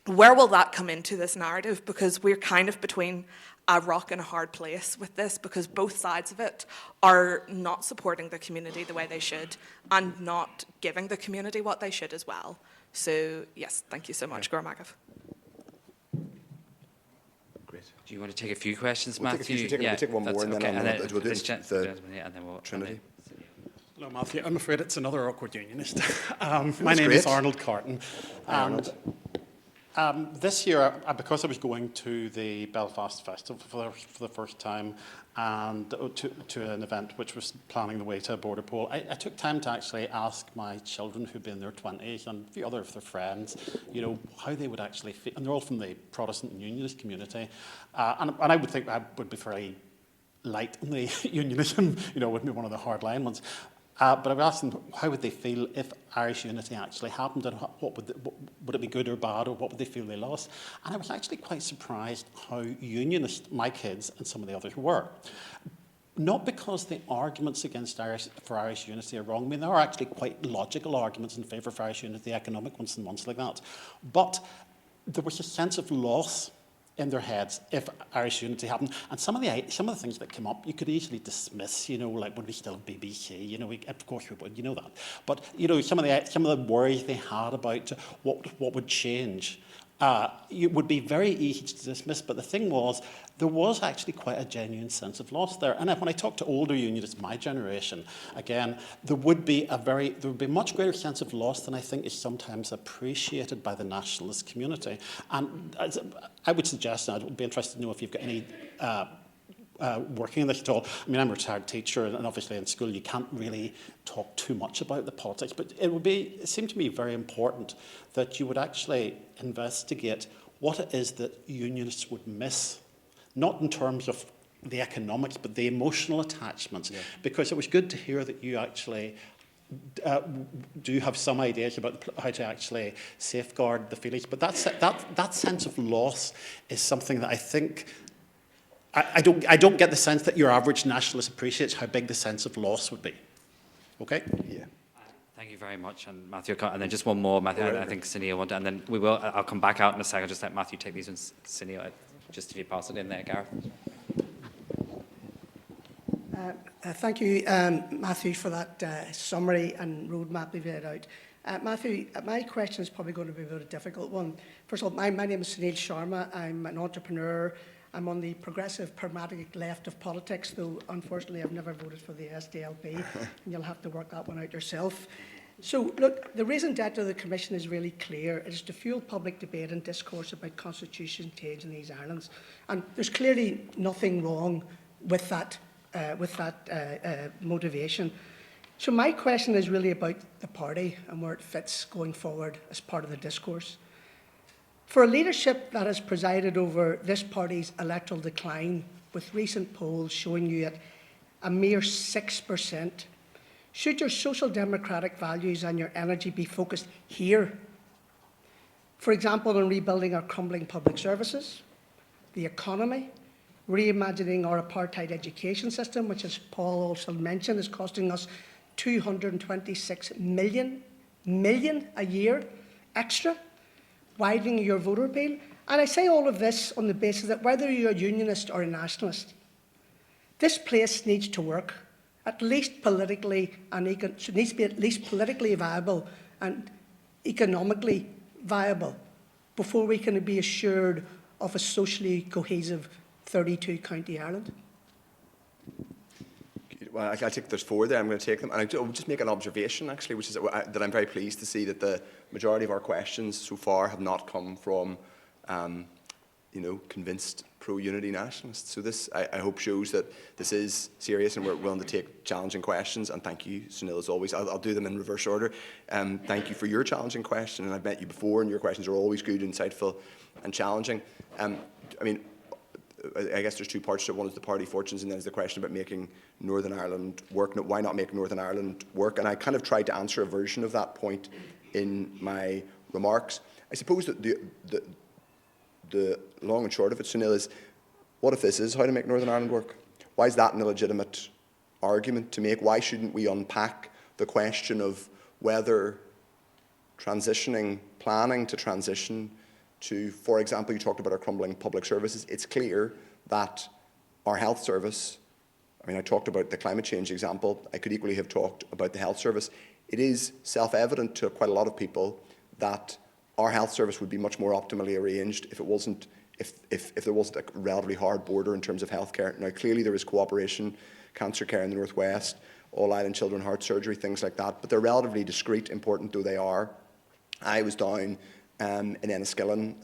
where will that come into this narrative? Because we're kind of between a rock and a hard place with this, because both sides of it are not supporting the community the way they should and not giving the community what they should as well. So yes, thank you so much, Gormagov. Do you want to take a few questions, We'll Matthew? We'll take one more, and okay. then we'll do Trinity. Hello, Matthew. I'm afraid it's another awkward unionist. My name is Arnold Carton. And this year, because I was going to the Belfast Festival for the first time, and to an event which was planning the way to a border poll, I took time to actually ask my children, who'd been in their 20s, and a few other of their friends, how they would actually feel. And they're all from the Protestant and Unionist community. And I would think I would be very light on the unionism, wouldn't be one of the hardline ones. But I would ask them, how would they feel if Irish unity actually happened, and what would it be good or bad, or what would they feel they lost? And I was actually quite surprised how unionist my kids and some of the others were. Not because the arguments for Irish unity are wrong. I mean, there are actually quite logical arguments in favour of Irish unity, economic ones and ones like that. But there was a sense of loss in their heads if Irish unity happened. And some of the things that came up, you could easily dismiss, like, would we still have BBC? Of course we would, that. But, some of the worries they had about what would change, it would be very easy to dismiss. But the thing was, there was actually quite a genuine sense of loss there. And when I talk to older unionists, my generation, again, there would be a much greater sense of loss than I think is sometimes appreciated by the nationalist community. And I would suggest, and I'd be interested to know if you've got any working on this at all. I mean, I'm a retired teacher, and obviously in school you can't really talk too much about the politics, but it seemed to me very important that you would actually investigate what it is that unionists would miss, not in terms of the economics, but the emotional attachments, because it was good to hear that you actually do have some ideas about how to actually safeguard the feelings, but that sense of loss is something that I think I don't get the sense that your average nationalist appreciates how big the sense of loss would be. Okay? Yeah. Thank you very much, and Matthew, and then just one more, Matthew. I think Sunil wanted, and then I'll come back out in a second. Just let Matthew take these ones. Sunil, just if you pass it in there, Gareth. Thank you, Matthew, for that summary and roadmap you've laid out. Matthew, my question is probably going to be a bit of a difficult one. First of all, my name is Sunil Sharma. I'm an entrepreneur. I'm on the progressive, pragmatic left of politics, though unfortunately I've never voted for the SDLP, and you'll have to work that one out yourself. So, look, the raison d'etre of the Commission is really clear. It is to fuel public debate and discourse about constitution change in these islands. And there's clearly nothing wrong with that motivation. So my question is really about the party and where it fits going forward as part of the discourse. For a leadership that has presided over this party's electoral decline with recent polls showing you at a mere 6%. Should your social democratic values and your energy be focused here? For example, on rebuilding our crumbling public services, the economy, reimagining our apartheid education system, which, as Paul also mentioned, is costing us $226 million a year extra, widening your voter appeal. And I say all of this on the basis that whether you're a unionist or a nationalist, this place needs to work, at least politically, and needs to be at least politically viable and economically viable before we can be assured of a socially cohesive 32-county Ireland. Well, I'll take there's 4 there. I'm going to take them. And I'll just make an observation, actually, which is that I'm very pleased to see that the majority of our questions so far have not come from, convinced pro-unity nationalists. So this, I hope, shows that this is serious and we're willing to take challenging questions. And thank you, Sunil, as always. I'll do them in reverse order. Thank you for your challenging question. And I've met you before, and your questions are always good, insightful, and challenging. I guess there's 2 parts to it. One is the party fortunes, and then there's the question about making Northern Ireland work. No, why not make Northern Ireland work? And I kind of tried to answer a version of that point in my remarks. I suppose that the long and short of it, Sunil, is what if this is how to make Northern Ireland work? Why is that an illegitimate argument to make? Why shouldn't we unpack the question of whether planning to transition to, for example, you talked about our crumbling public services. It's clear that our health service, I talked about the climate change example. I could equally have talked about the health service. It is self-evident to quite a lot of people that our health service would be much more optimally arranged if there wasn't a relatively hard border in terms of healthcare. Now, clearly there is cooperation, cancer care in the Northwest, all island children heart surgery, things like that, but they're relatively discreet, important though they are. I was down in Enniskillen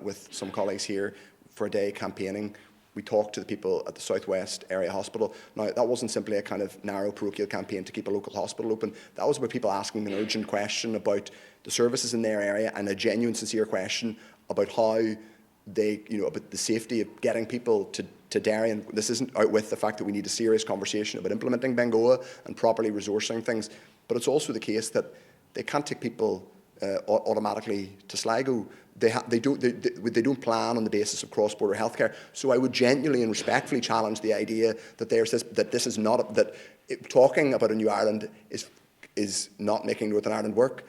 with some colleagues here for a day campaigning. We talked to the people at the Southwest Area Hospital. Now, that wasn't simply a kind of narrow parochial campaign to keep a local hospital open. That was about people asking an urgent question about the services in their area and a genuine, sincere question about how they, about the safety of getting people to Derry. And this isn't out with the fact that we need a serious conversation about implementing Bengoa and properly resourcing things, but it's also the case that they can't take people automatically to Sligo. They don't plan on the basis of cross-border healthcare. So I would genuinely and respectfully challenge the idea that talking about a new Ireland is not making Northern Ireland work.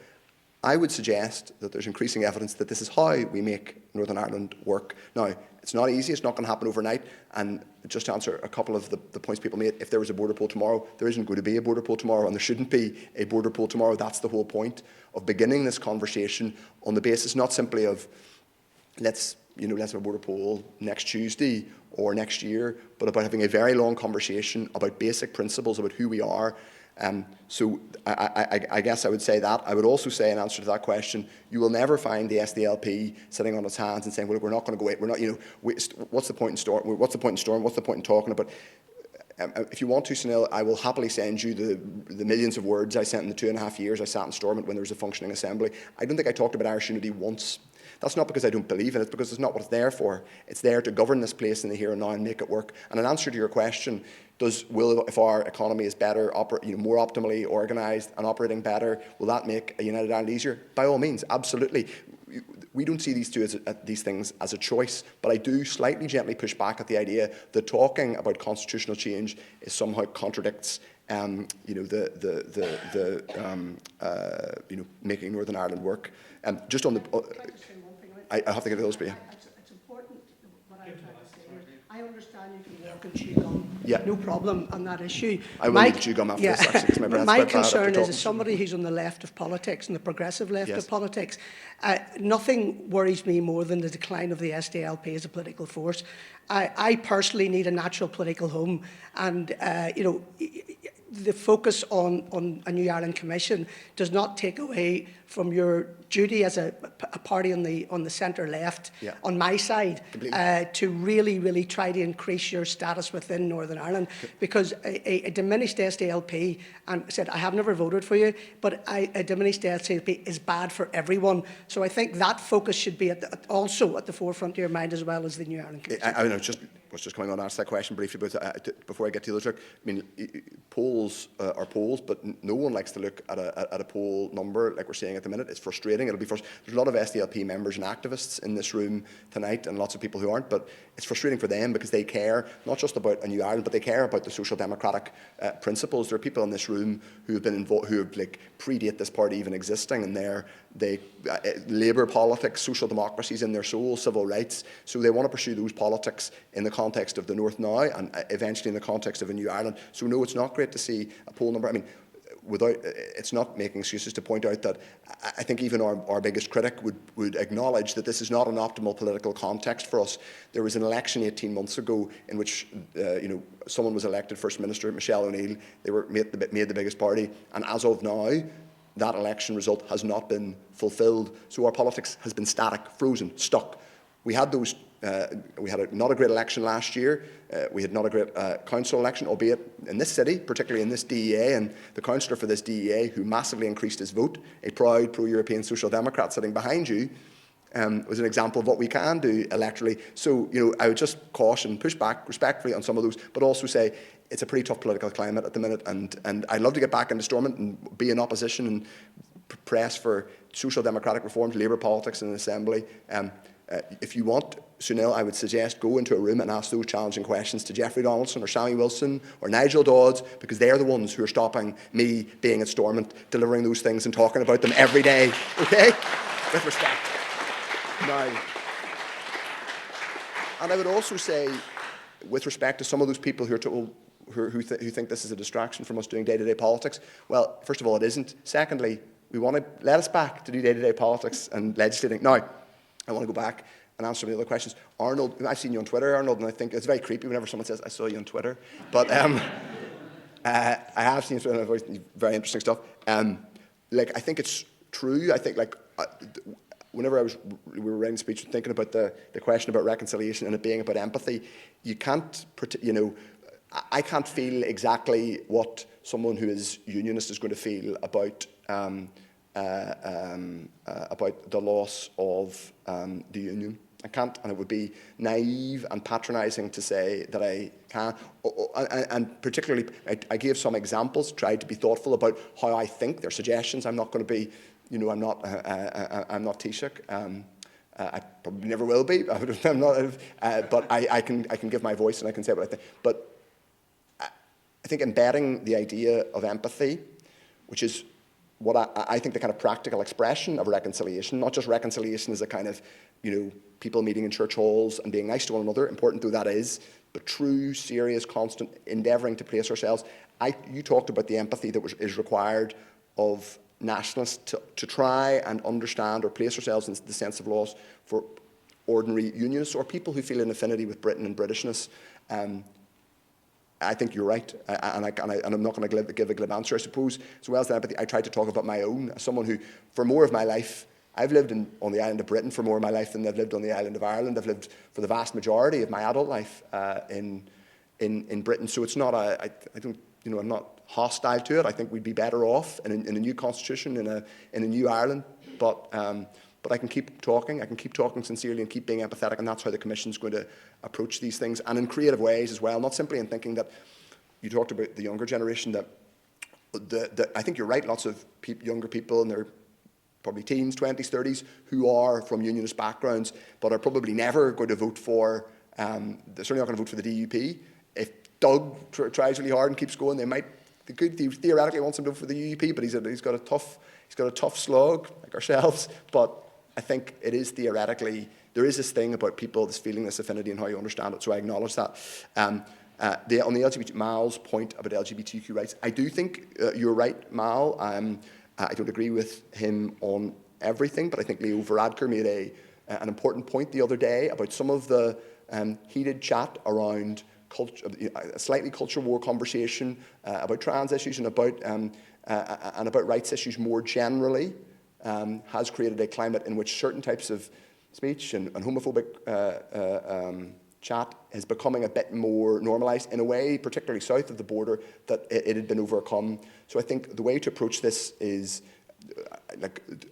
I would suggest that there's increasing evidence that this is how we make Northern Ireland work. Now, it's not easy, it's not going to happen overnight, and just to answer a couple of the points people made, if there was a border poll tomorrow, there isn't going to be a border poll tomorrow, and there shouldn't be a border poll tomorrow. That's the whole point of beginning this conversation on the basis not simply of let's have a border poll next Tuesday or next year, but about having a very long conversation about basic principles about who we are. So I guess I would say that. I would also say, in answer to that question, you will never find the SDLP sitting on its hands and saying, well, we're not going to go, we're not, what's the point in Stormont? What's the point in talking about? If you want to, Sunil, I will happily send you the millions of words I sent in the 2.5 years I sat in Stormont when there was a functioning assembly. I don't think I talked about Irish unity once. That's not because I don't believe in it, it's because it's not what it's there for. It's there to govern this place in the here and now and make it work. And in answer to your question, if our economy is better, more optimally organised and operating better, will that make a united Ireland easier? By all means, absolutely. We don't see these things as a choice, but I do slightly gently push back at the idea that talking about constitutional change somehow contradicts making Northern Ireland work. Just on the, I have to get those, but yeah. It's important what I'm trying to say here. I understand you can walk and chew gum. Yeah. No problem on that issue. I will need to chew gum after this, actually, because my breath's My quite bad concern after is, talking. as somebody who's on the left of politics and the progressive left Yes. of politics, nothing worries me more than the decline of the SDLP as a political force. I personally need a natural political home, and the focus on a New Ireland Commission does not take away from your duty as a party on the centre left, Yeah. on my side, to really try to increase your status within Northern Ireland, because a diminished SDLP, and I said I have never voted for you, but a diminished SDLP is bad for everyone. So I think that focus should be also at the forefront of your mind, as well as the New Ireland Commission. was just coming on to answer that question briefly, but before I get to the other, I mean, polls are polls, but no one likes to look at a poll number like we're seeing at the minute. It's frustrating. There's a lot of SDLP members and activists in this room tonight, and lots of people who aren't, but it's frustrating for them because they care not just about a new Ireland, but they care about the social democratic principles. There are people in this room who have been involved, who have like predate this party even existing, and they Labour politics, social democracies in their soul, civil rights. So they want to pursue those politics in the context of the North now, and eventually in the context of a new Ireland. So no, it's not great to see a poll number. I mean, it's not making excuses to point out that I think even our biggest critic would acknowledge that this is not an optimal political context for us. There was an election 18 months ago in which someone was elected First Minister, Michelle O'Neill. They were made the biggest party, and as of now, that election result has not been fulfilled. So our politics has been static, frozen, stuck. We had not a great election last year. We had not a great council election, albeit in this city, particularly in this DEA, and the councillor for this DEA, who massively increased his vote, a proud pro-European social democrat sitting behind you, was an example of what we can do electorally. So, I would just caution, push back respectfully on some of those, but also say it's a pretty tough political climate at the minute, and I'd love to get back into Stormont and be in opposition and press for social democratic reforms, Labour politics in the Assembly. If you want, Sunil, I would suggest go into a room and ask those challenging questions to Jeffrey Donaldson or Sammy Wilson or Nigel Dodds, because they're the ones who are stopping me being at Stormont, delivering those things and talking about them every day, okay? With respect. Now, and I would also say, with respect to some of those people who are told, who think this is a distraction from us doing day-to-day politics, well, first of all, it isn't. Secondly, we want to let us back to do day-to-day politics and legislating. Now, I want to go back and answer some of the other questions. Arnold, I've seen you on Twitter, Arnold, and I think it's very creepy whenever someone says, I saw you on Twitter. But I have seen very interesting stuff. I think it's true. I think, whenever we were writing the speech, thinking about the question about reconciliation and it being about empathy, you can't, I can't feel exactly what someone who is unionist is going to feel about the loss of the union. I can't, and it would be naive and patronising to say that I can. And particularly, I gave some examples, tried to be thoughtful about how I think. They're suggestions. I'm not going to be, I'm not Taoiseach. I probably never will be. I'm not, but I can give my voice and I can say what I think. But I think embedding the idea of empathy, which is what I think the kind of practical expression of reconciliation, not just reconciliation as a kind of, people meeting in church halls and being nice to one another, important though that is, but true, serious, constant endeavouring to place ourselves. You talked about the empathy that is required of nationalists to try and understand or place ourselves in the sense of loss for ordinary unionists or people who feel an affinity with Britain and Britishness. I think you're right, and I'm not going to give a glib answer. I suppose, as well as the empathy, I tried to talk about my own, as someone who, for more of my life, I've lived on the island of Britain for more of my life than I've lived on the island of Ireland. I've lived for the vast majority of my adult life in Britain. So it's not I'm not hostile to it. I think we'd be better off in a new constitution, in a new Ireland. But I can keep talking. I can keep talking sincerely and keep being empathetic, and that's how the Commission's going to approach these things, and in creative ways as well. Not simply in thinking that you talked about the younger generation. That I think you're right. Lots of younger people in their probably teens, 20s, 30s, who are from unionist backgrounds, but are probably never going to vote for. They're certainly not going to vote for the DUP. If Doug tries really hard and keeps going, they could theoretically want him to vote for the UUP, but he's got a tough slog like ourselves. But I think it is theoretically, there is this thing about people, this feeling, this affinity, and how you understand it. So I acknowledge that. On the LGBT, Mal's point about LGBTQ rights, I do think you're right, Mal. I don't agree with him on everything, but I think Leo Varadkar made an important point the other day about some of the heated chat around culture, a slightly culture war conversation about trans issues and about rights issues more generally has created a climate in which certain types of speech and homophobic chat is becoming a bit more normalised in a way, particularly south of the border, that it had been overcome. So I think the way to approach this is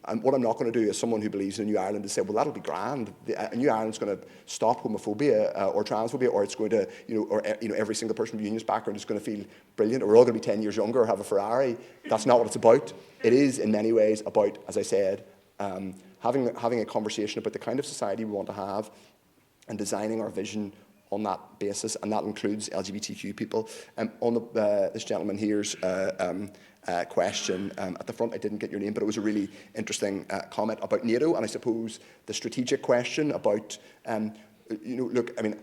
and what I'm not going to do as someone who believes in a New Ireland is say, well, that'll be grand. A New Ireland's going to stop homophobia or transphobia, or it's going to, every single person with a unionist background is going to feel brilliant, or we're all going to be 10 years younger or have a Ferrari. That's not what it's about. It is, in many ways, about, as I said, having a conversation about the kind of society we want to have and designing our vision on that basis, and that includes LGBTQ people. On this gentleman here's question at the front, I didn't get your name, but it was a really interesting comment about NATO, and I suppose the strategic question about, look, I mean,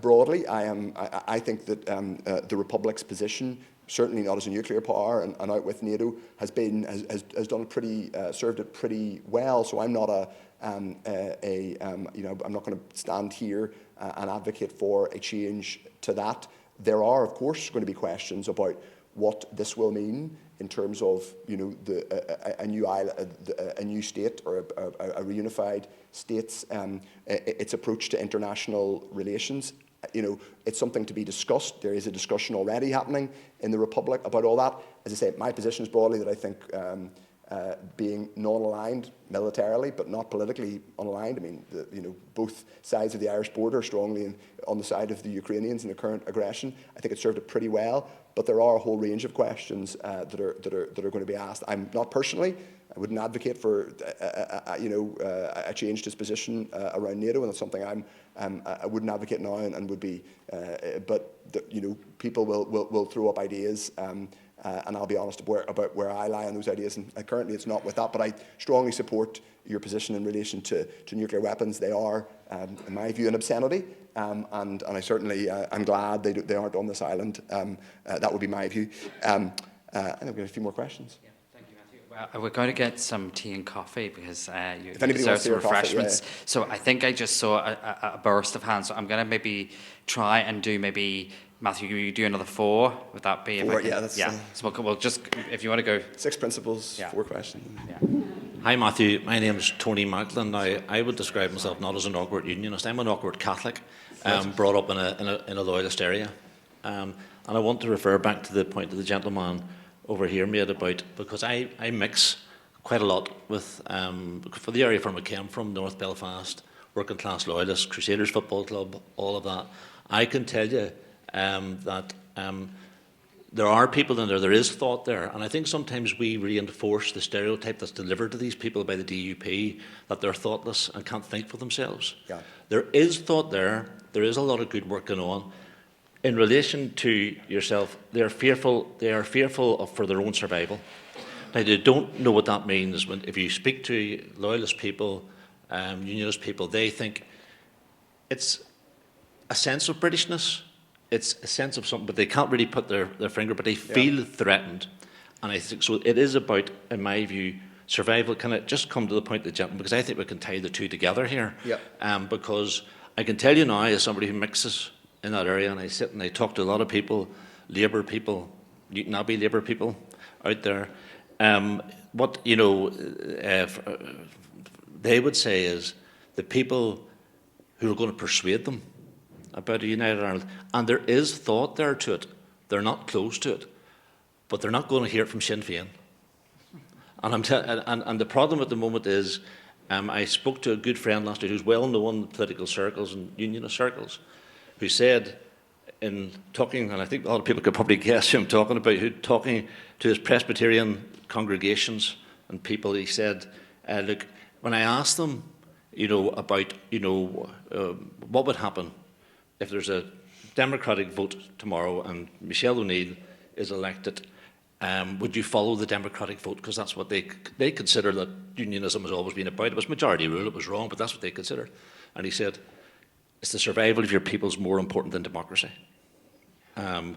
broadly, I think that the Republic's position, certainly not as a nuclear power and out with NATO, has done served it pretty well. So I'm not I'm not going to stand here and advocate for a change to that. There are, of course, going to be questions about what this will mean in terms of a new state or a reunified state's its approach to international relations. It's something to be discussed. There is a discussion already happening in the Republic about all that. As I say, my position is broadly that I think being non-aligned militarily, but not politically unaligned. I mean, both sides of the Irish border are strongly on the side of the Ukrainians in the current aggression. I think it served it pretty well. But there are a whole range of questions that are going to be asked. I'm not personally. I wouldn't advocate for a change to his position around NATO, and that's something I wouldn't advocate now, and would be. People will throw up ideas, and I'll be honest about where I lie on those ideas. And currently, it's not with that. But I strongly support your position in relation to nuclear weapons. They are, in my view, an obscenity. And I certainly, I'm glad they aren't on this island. That would be my view. And I've got a few more questions. Yeah, thank you, Matthew. Well, we're going to get some tea and coffee because you anybody deserve wants some tea or coffee, refreshments. yeah. So I think I just saw a burst of hands. So I'm going to maybe try and do Matthew, you do another 4. Would that be? 4, yeah. That's, So we'll just, if you want to go. 6 principles, 4 questions. Yeah. Hi Matthew, my name is Tony Macklin. Now, I would describe myself not as an awkward unionist. I'm an awkward Catholic, brought up in a loyalist area. And I want to refer back to the point that the gentleman over here made about, because I mix quite a lot with, for the area from I came from, North Belfast, working class loyalists, Crusaders Football Club, all of that. I can tell you that there are people in there is thought there, and I think sometimes we reinforce the stereotype that's delivered to these people by the DUP, that they're thoughtless and can't think for themselves. Yeah. There is thought there is a lot of good work going on. In relation to yourself, they are fearful for their own survival. Now, they don't know what that means. If you speak to loyalist people, unionist people, they think it's a sense of Britishness. It's a sense of something, but they can't really put their finger, but they feel threatened. And I think so it is about, in my view, survival. Can I just come to the point, the gentleman, because I think we can tie the two together here. Because I can tell you now, as somebody who mixes in that area, and I sit and I talk to a lot of people, Labour people, Newton Abbey Labour people out there, what they would say is the people who are going to persuade them about a united Ireland, and there is thought there to it. They're not close to it, but they're not going to hear it from Sinn Féin. And and the problem at the moment is, I spoke to a good friend last night who's well known in political circles and unionist circles, who said, in talking, and I think a lot of people could probably guess who I'm talking about, who talking to his Presbyterian congregations and people, he said, look, when I asked them, about, what would happen if there's a Democratic vote tomorrow and Michelle O'Neill is elected, would you follow the Democratic vote? Because that's what they consider that unionism has always been about. It was majority rule, it was wrong, but that's what they considered. And he said, it's the survival of your people's more important than democracy. And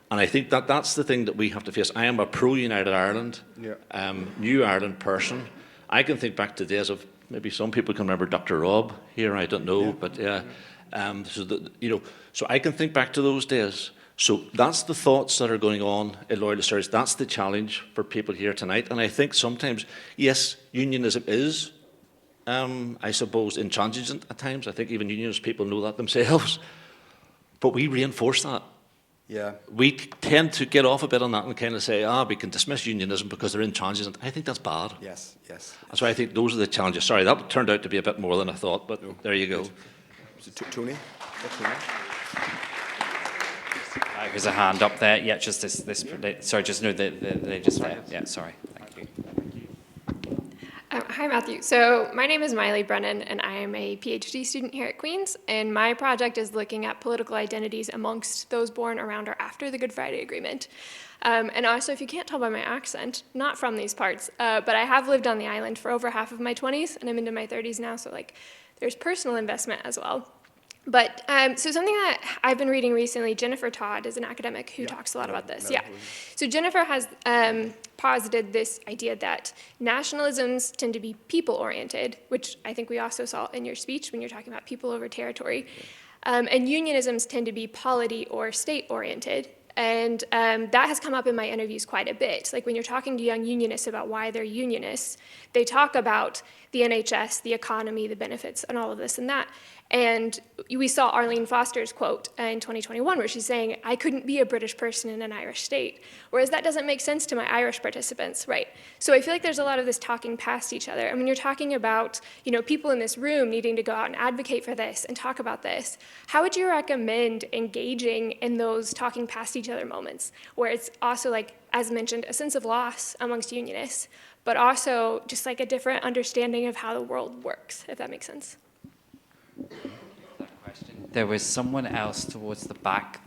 I think that's the thing that we have to face. I am a pro-United Ireland, New Ireland person. I can think back to days of, maybe some people can remember Dr. Robb here, I don't know, but yeah. So I can think back to those days. So that's the thoughts that are going on in loyalist areas. That's the challenge for people here tonight. And I think sometimes, yes, unionism is, I suppose, intransigent at times. I think even unionist people know that themselves. But we reinforce that. Yeah. We tend to get off a bit on that and kind of say, we can dismiss unionism because they're intransigent. I think that's bad. Yes, yes. That's why I think those are the challenges. Sorry, that turned out to be a bit more than I thought, but there you go. So, Tony? Tony? There's a hand up there. Yeah, just this. Sorry, just no. They just there. Yeah, sorry. Thank you. Hi, Matthew. So my name is Miley Brennan, and I am a PhD student here at Queen's, and my project is looking at political identities amongst those born around or after the Good Friday Agreement. And also, if you can't tell by my accent, not from these parts, but I have lived on the island for over half of my 20s, and I'm into my 30s now, so there's personal investment as well. But so something that I've been reading recently, Jennifer Todd is an academic who talks a lot about this. Yeah. So Jennifer has posited this idea that nationalisms tend to be people-oriented, which I think we also saw in your speech when you're talking about people over territory. And unionisms tend to be polity or state-oriented. And that has come up in my interviews quite a bit. Like when you're talking to young unionists about why they're unionists, they talk about the NHS, the economy, the benefits, and all of this and that. And we saw Arlene Foster's quote in 2021 where she's saying, I couldn't be a British person in an Irish state. Whereas that doesn't make sense to my Irish participants, right? So I feel like there's a lot of this talking past each other. And when you're talking about, people in this room needing to go out and advocate for this and talk about this, how would you recommend engaging in those talking past each other moments where it's also as mentioned, a sense of loss amongst unionists, but also just a different understanding of how the world works, if that makes sense? There was someone else towards the back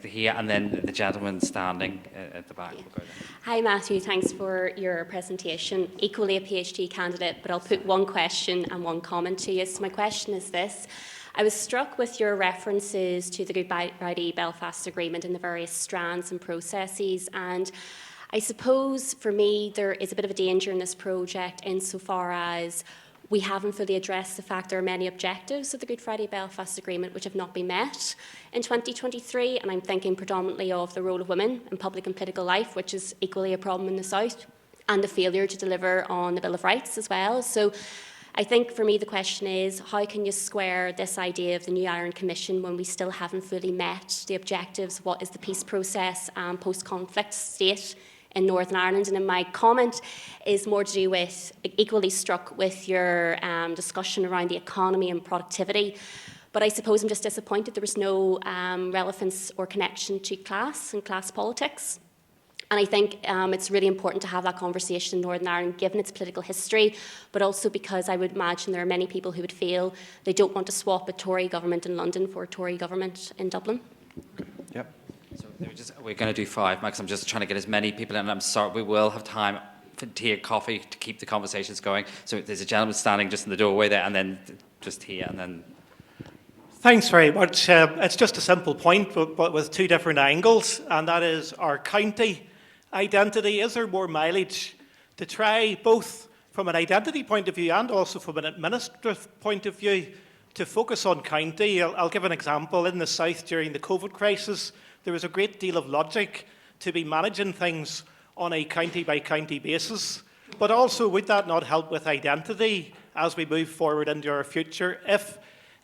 here, and then the gentleman standing at the back. Yeah. We'll go there. Hi Matthew, thanks for your presentation. Equally a PhD candidate, but I'll put one question and one comment to you. So my question is this. I was struck with your references to the Good Friday Belfast Agreement and the various strands and processes, and I suppose for me there is a bit of a danger in this project insofar as we haven't fully addressed the fact there are many objectives of the Good Friday Belfast Agreement which have not been met in 2023, and I'm thinking predominantly of the role of women in public and political life, which is equally a problem in the South, and the failure to deliver on the Bill of Rights as well. So I think for me the question is, how can you square this idea of the New Ireland Commission when we still haven't fully met the objectives? What is the peace process and post-conflict state in Northern Ireland? And then my comment is more to do with, equally struck with your discussion around the economy and productivity. But I suppose I'm just disappointed there was no relevance or connection to class and class politics. And I think it's really important to have that conversation in Northern Ireland, given its political history, but also because I would imagine there are many people who would feel they don't want to swap a Tory government in London for a Tory government in Dublin. Yep. So we're going to do 5, Max. I'm just trying to get as many people in. And I'm sorry, we will have time for tea and coffee to keep the conversations going. So there's a gentleman standing just in the doorway there, and then just here, and then. Thanks very much. It's just a simple point, but with 2 different angles, and that is our county identity. Is there more mileage to try, both from an identity point of view and also from an administrative point of view, to focus on county? I'll give an example. In the South during the COVID crisis, there was a great deal of logic to be managing things on a county-by-county basis. But also, would that not help with identity as we move forward into our future? If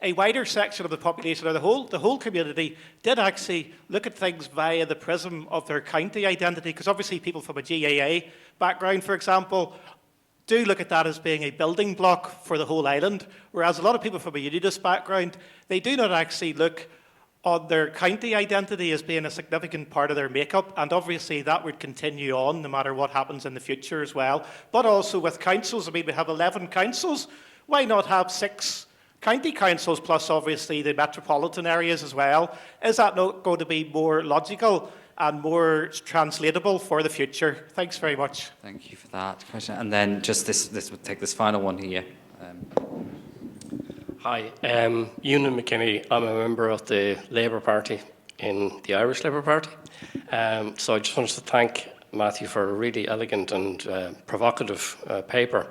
a wider section of the population, or the whole community, did actually look at things via the prism of their county identity, because obviously people from a GAA background, for example, do look at that as being a building block for the whole island, whereas a lot of people from a unionist background, they do not actually look on their county identity as being a significant part of their makeup, and obviously that would continue on no matter what happens in the future as well. But also with councils, I mean, we have 11 councils. Why not have 6 county councils, plus obviously the metropolitan areas as well? Is that not going to be more logical and more translatable for the future? Thanks very much. Thank you for that question. And then just this would take this final one here. Hi, Ewan McKinney. I'm a member of the Labour Party in the Irish Labour Party. So I just wanted to thank Matthew for a really elegant and provocative paper.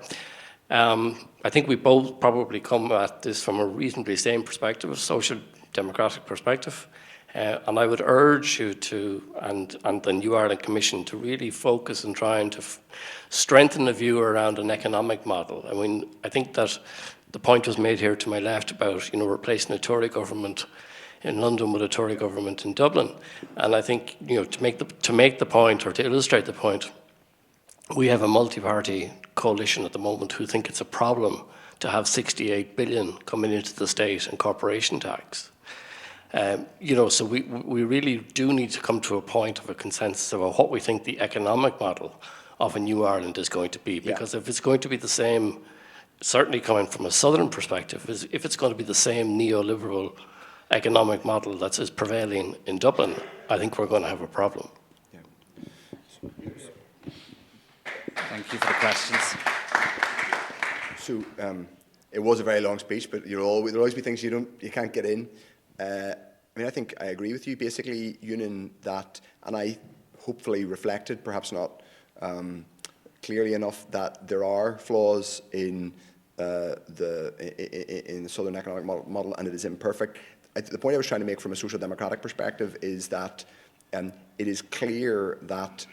I think we both probably come at this from a reasonably same perspective, a social democratic perspective. And I would urge you to, and the New Ireland Commission, to really focus on trying to strengthen the view around an economic model. I mean, I think that the point was made here to my left about, replacing a Tory government in London with a Tory government in Dublin. And I think, to make the point, or to illustrate the point, we have a multi-party coalition at the moment who think it's a problem to have 68 billion coming into the state in corporation tax. So we really do need to come to a point of a consensus about what we think the economic model of a new Ireland is going to be. Because if it's going to be the same, certainly coming from a southern perspective, if it's going to be the same neoliberal economic model that is prevailing in Dublin, I think we're going to have a problem. Thank you for the questions. So it was a very long speech, but there'll always be things you can't get in. I think I agree with you. Basically, Union, that, and I hopefully reflected, perhaps not clearly enough, that there are flaws in the Southern economic model, and it is imperfect. The point I was trying to make from a social democratic perspective is that it is clear that,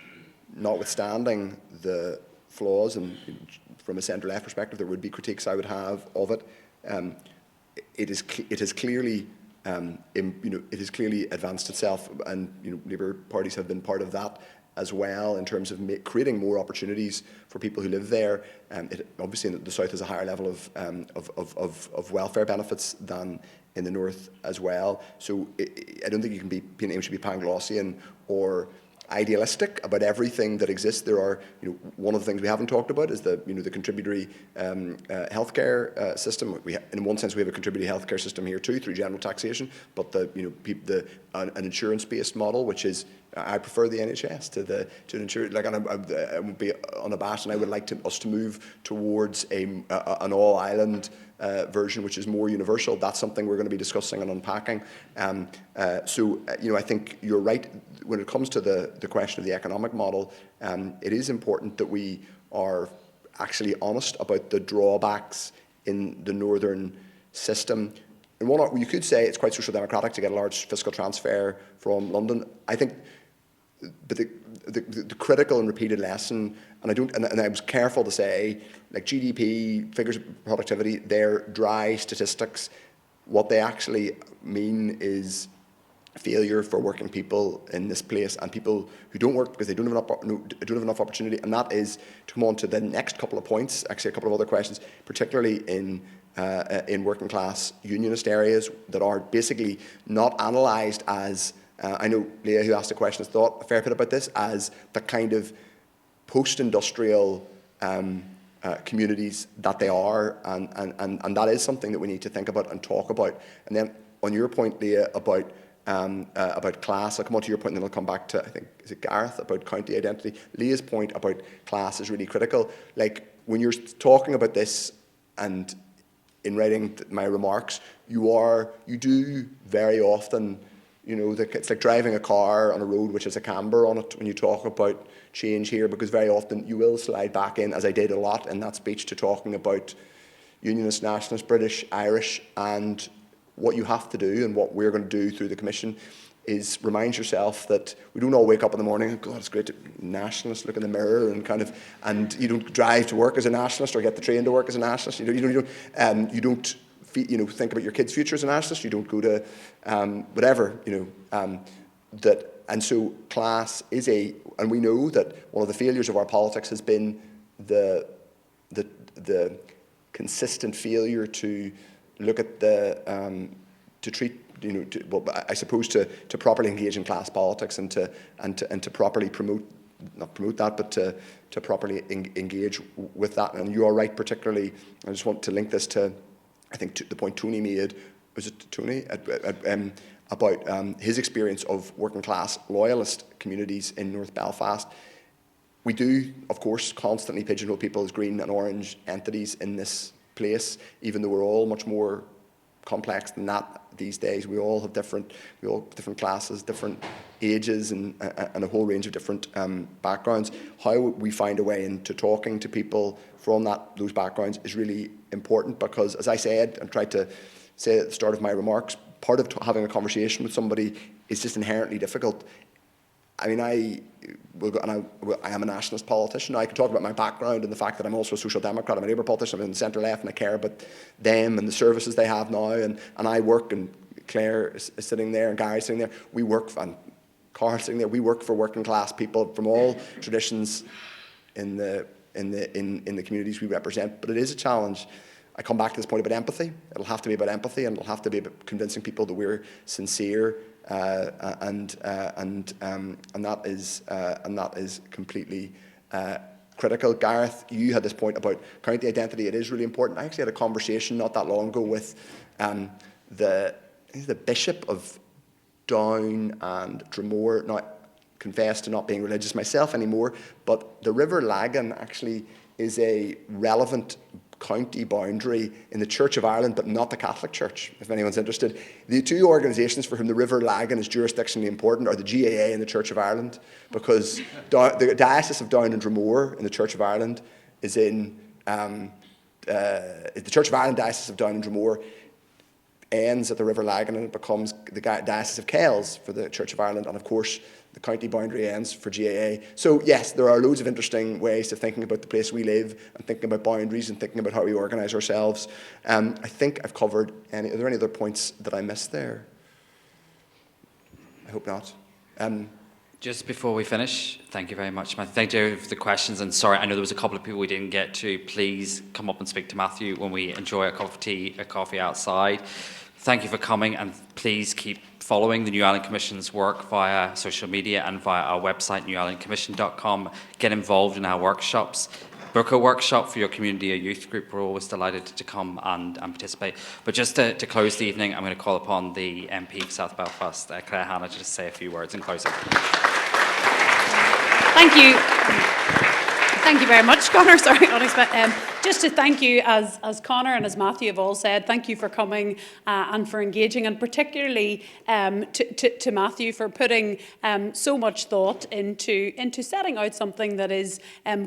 notwithstanding the flaws, and from a centre-left perspective, there would be critiques I would have of it. It has clearly advanced itself, and Labour parties have been part of that as well, in terms of creating more opportunities for people who live there. Obviously, the South has a higher level of welfare benefits than in the North as well. So I don't think you can be should be Panglossian or idealistic about everything that exists. There are, one of the things we haven't talked about is the contributory healthcare system. In one sense, we have a contributory healthcare system here too, through general taxation. But an insurance-based model, which is, I prefer the NHS to an insurance. Like, I would be unabashed, and I would like us to move towards an all-island version, which is more universal. That's something we're going to be discussing and unpacking. I think you're right when it comes to the question of the economic model. It is important that we are actually honest about the drawbacks in the northern system. And you could say it's quite social democratic to get a large fiscal transfer from London. I think, but the critical and repeated lesson, and I was careful to say, like GDP, figures of productivity, they're dry statistics. What they actually mean is failure for working people in this place, and people who don't work because they don't have enough opportunity. And that is, to come on to the next couple of points, actually a couple of other questions, particularly in working class unionist areas that are basically not analysed as, I know Leah, who asked the question, has thought a fair bit about this, as the kind of post-industrial communities that they are, and that is something that we need to think about and talk about. And then on your point, Leah, about class, I'll come on to your point and then I'll come back to, I think, is it Gareth, about county identity. Leah's point about class is really critical. Like, when you're talking about this, and in writing my remarks, you do very often, it's like driving a car on a road which has a camber on it when you talk about change here, because very often you will slide back in, as I did a lot in that speech, to talking about unionist, nationalist, British, Irish, and what you have to do, and what we're going to do through the Commission, is remind yourself that we don't all wake up in the morning, God, it's great to be nationalist, look in the mirror, and you don't drive to work as a nationalist or get the train to work as a nationalist. You don't think about your kids' future as a nationalist. You don't go to whatever. And so class is and we know that one of the failures of our politics has been the consistent failure to look at to treat, to properly engage in class politics and to properly not promote that, but to properly engage with that. And you are right, particularly, I just want to link this to, I think, the point Tony made, was it Tony? About his experience of working class loyalist communities in North Belfast. We do, of course, constantly pigeonhole people as green and orange entities in this place, even though we're all much more complex than that these days. We all have different classes, different ages, and a whole range of different backgrounds. How we find a way into talking to people from those backgrounds is really important, because, as I said and tried to say at the start of my remarks, part of having a conversation with somebody is just inherently difficult. I mean, I am a nationalist politician. I can talk about my background and the fact that I'm also a social democrat. I'm a Labour politician. I'm in the centre left, and I care about them and the services they have now. And I work and Claire is sitting there, and Gary's sitting there. We work, and Carl's sitting there. We work for working class people from all traditions in the communities we represent. But it is a challenge. I come back to this point about empathy. It'll have to be about empathy, and it'll have to be about convincing people that we're sincere, and that is completely critical. Gareth, you had this point about county identity. It is really important. I actually had a conversation not that long ago with the Bishop of Down and Dromore. Now, confess to not being religious myself anymore, but the River Lagan actually is a relevant county boundary in the Church of Ireland, but not the Catholic Church, if anyone's interested. The two organisations for whom the River Lagan is jurisdictionally important are the GAA and the Church of Ireland, because the Diocese of Down and Dromore in the Church of Ireland is in the Church of Ireland Diocese of Down and Dromore ends at the River Lagan, and it becomes the Diocese of Kells for the Church of Ireland, and of course the county boundary ends for GAA. So yes, there are loads of interesting ways of thinking about the place we live, and thinking about boundaries, and thinking about how we organise ourselves. I think I've covered are there any other points that I missed there? I hope not. Just before we finish, thank you very much, Matthew. Thank you for the questions, and sorry, I know there was a couple of people we didn't get to. Please come up and speak to Matthew when we enjoy a cup of tea, a coffee outside. Thank you for coming, and please keep following the New Ireland Commission's work via social media and via our website, newislandcommission.com. Get involved in our workshops. Book a workshop for your community or youth group. We're always delighted to come and participate. But just to close the evening, I'm going to call upon the MP for South Belfast, Claire Hanna, to just say a few words in closing. Thank you. Thank you very much, Conor. Sorry, unexpected. Just to thank you, as Conor and as Matthew have all said, thank you for coming and for engaging, and particularly to Matthew for putting so much thought into setting out something that is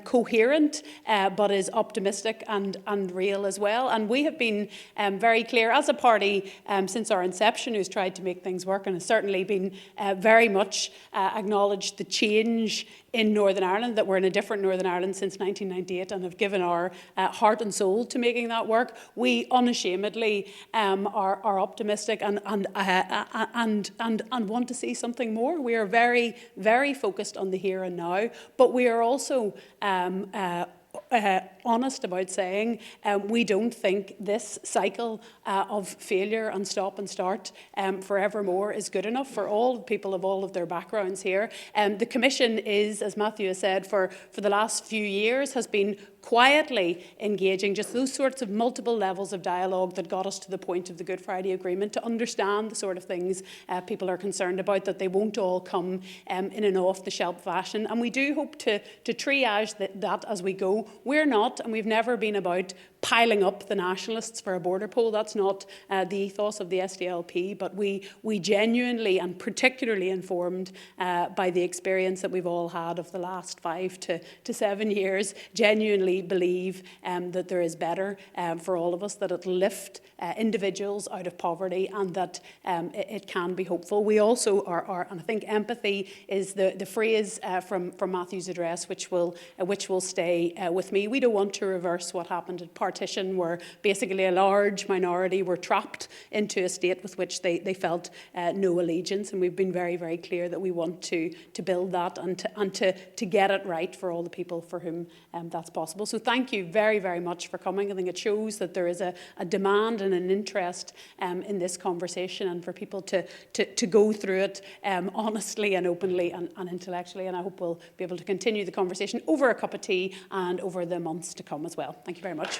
coherent but is optimistic and real as well. And we have been very clear as a party since our inception, who's tried to make things work, and has certainly been very much acknowledged the change in Northern Ireland, that we're in a different Northern Ireland since 1998, and have given our heart and soul to making that work. We unashamedly are optimistic and want to see something more. We are very, very focused on the here and now, but we are also honest about saying we don't think this cycle of failure and stop and start forevermore is good enough for all people of all of their backgrounds here. The Commission is, as Matthew has said, for the last few years has been quietly engaging just those sorts of multiple levels of dialogue that got us to the point of the Good Friday Agreement, to understand the sort of things people are concerned about, that they won't all come in an off-the-shelf fashion. And we do hope to triage that as we go. We're not, and we've never been about piling up the nationalists for a border poll. That's not the ethos of the SDLP, but we genuinely, and particularly informed by the experience that we've all had of the last 5 to 7 years, genuinely believe that there is better for all of us, that it'll lift individuals out of poverty, and that it can be hopeful. We also are, and I think empathy is the phrase from Matthew's address which will stay with me. We don't want to reverse what happened at partition, where basically a large minority were trapped into a state with which they felt no allegiance, and we've been very, very clear that we want to build that and to get it right for all the people for whom that's possible. So thank you very, very much for coming. I think it shows that there is a demand and an interest in this conversation, and for people to go through it honestly and openly and intellectually, and I hope we'll be able to continue the conversation over a cup of tea and over the months to come as well. Thank you very much.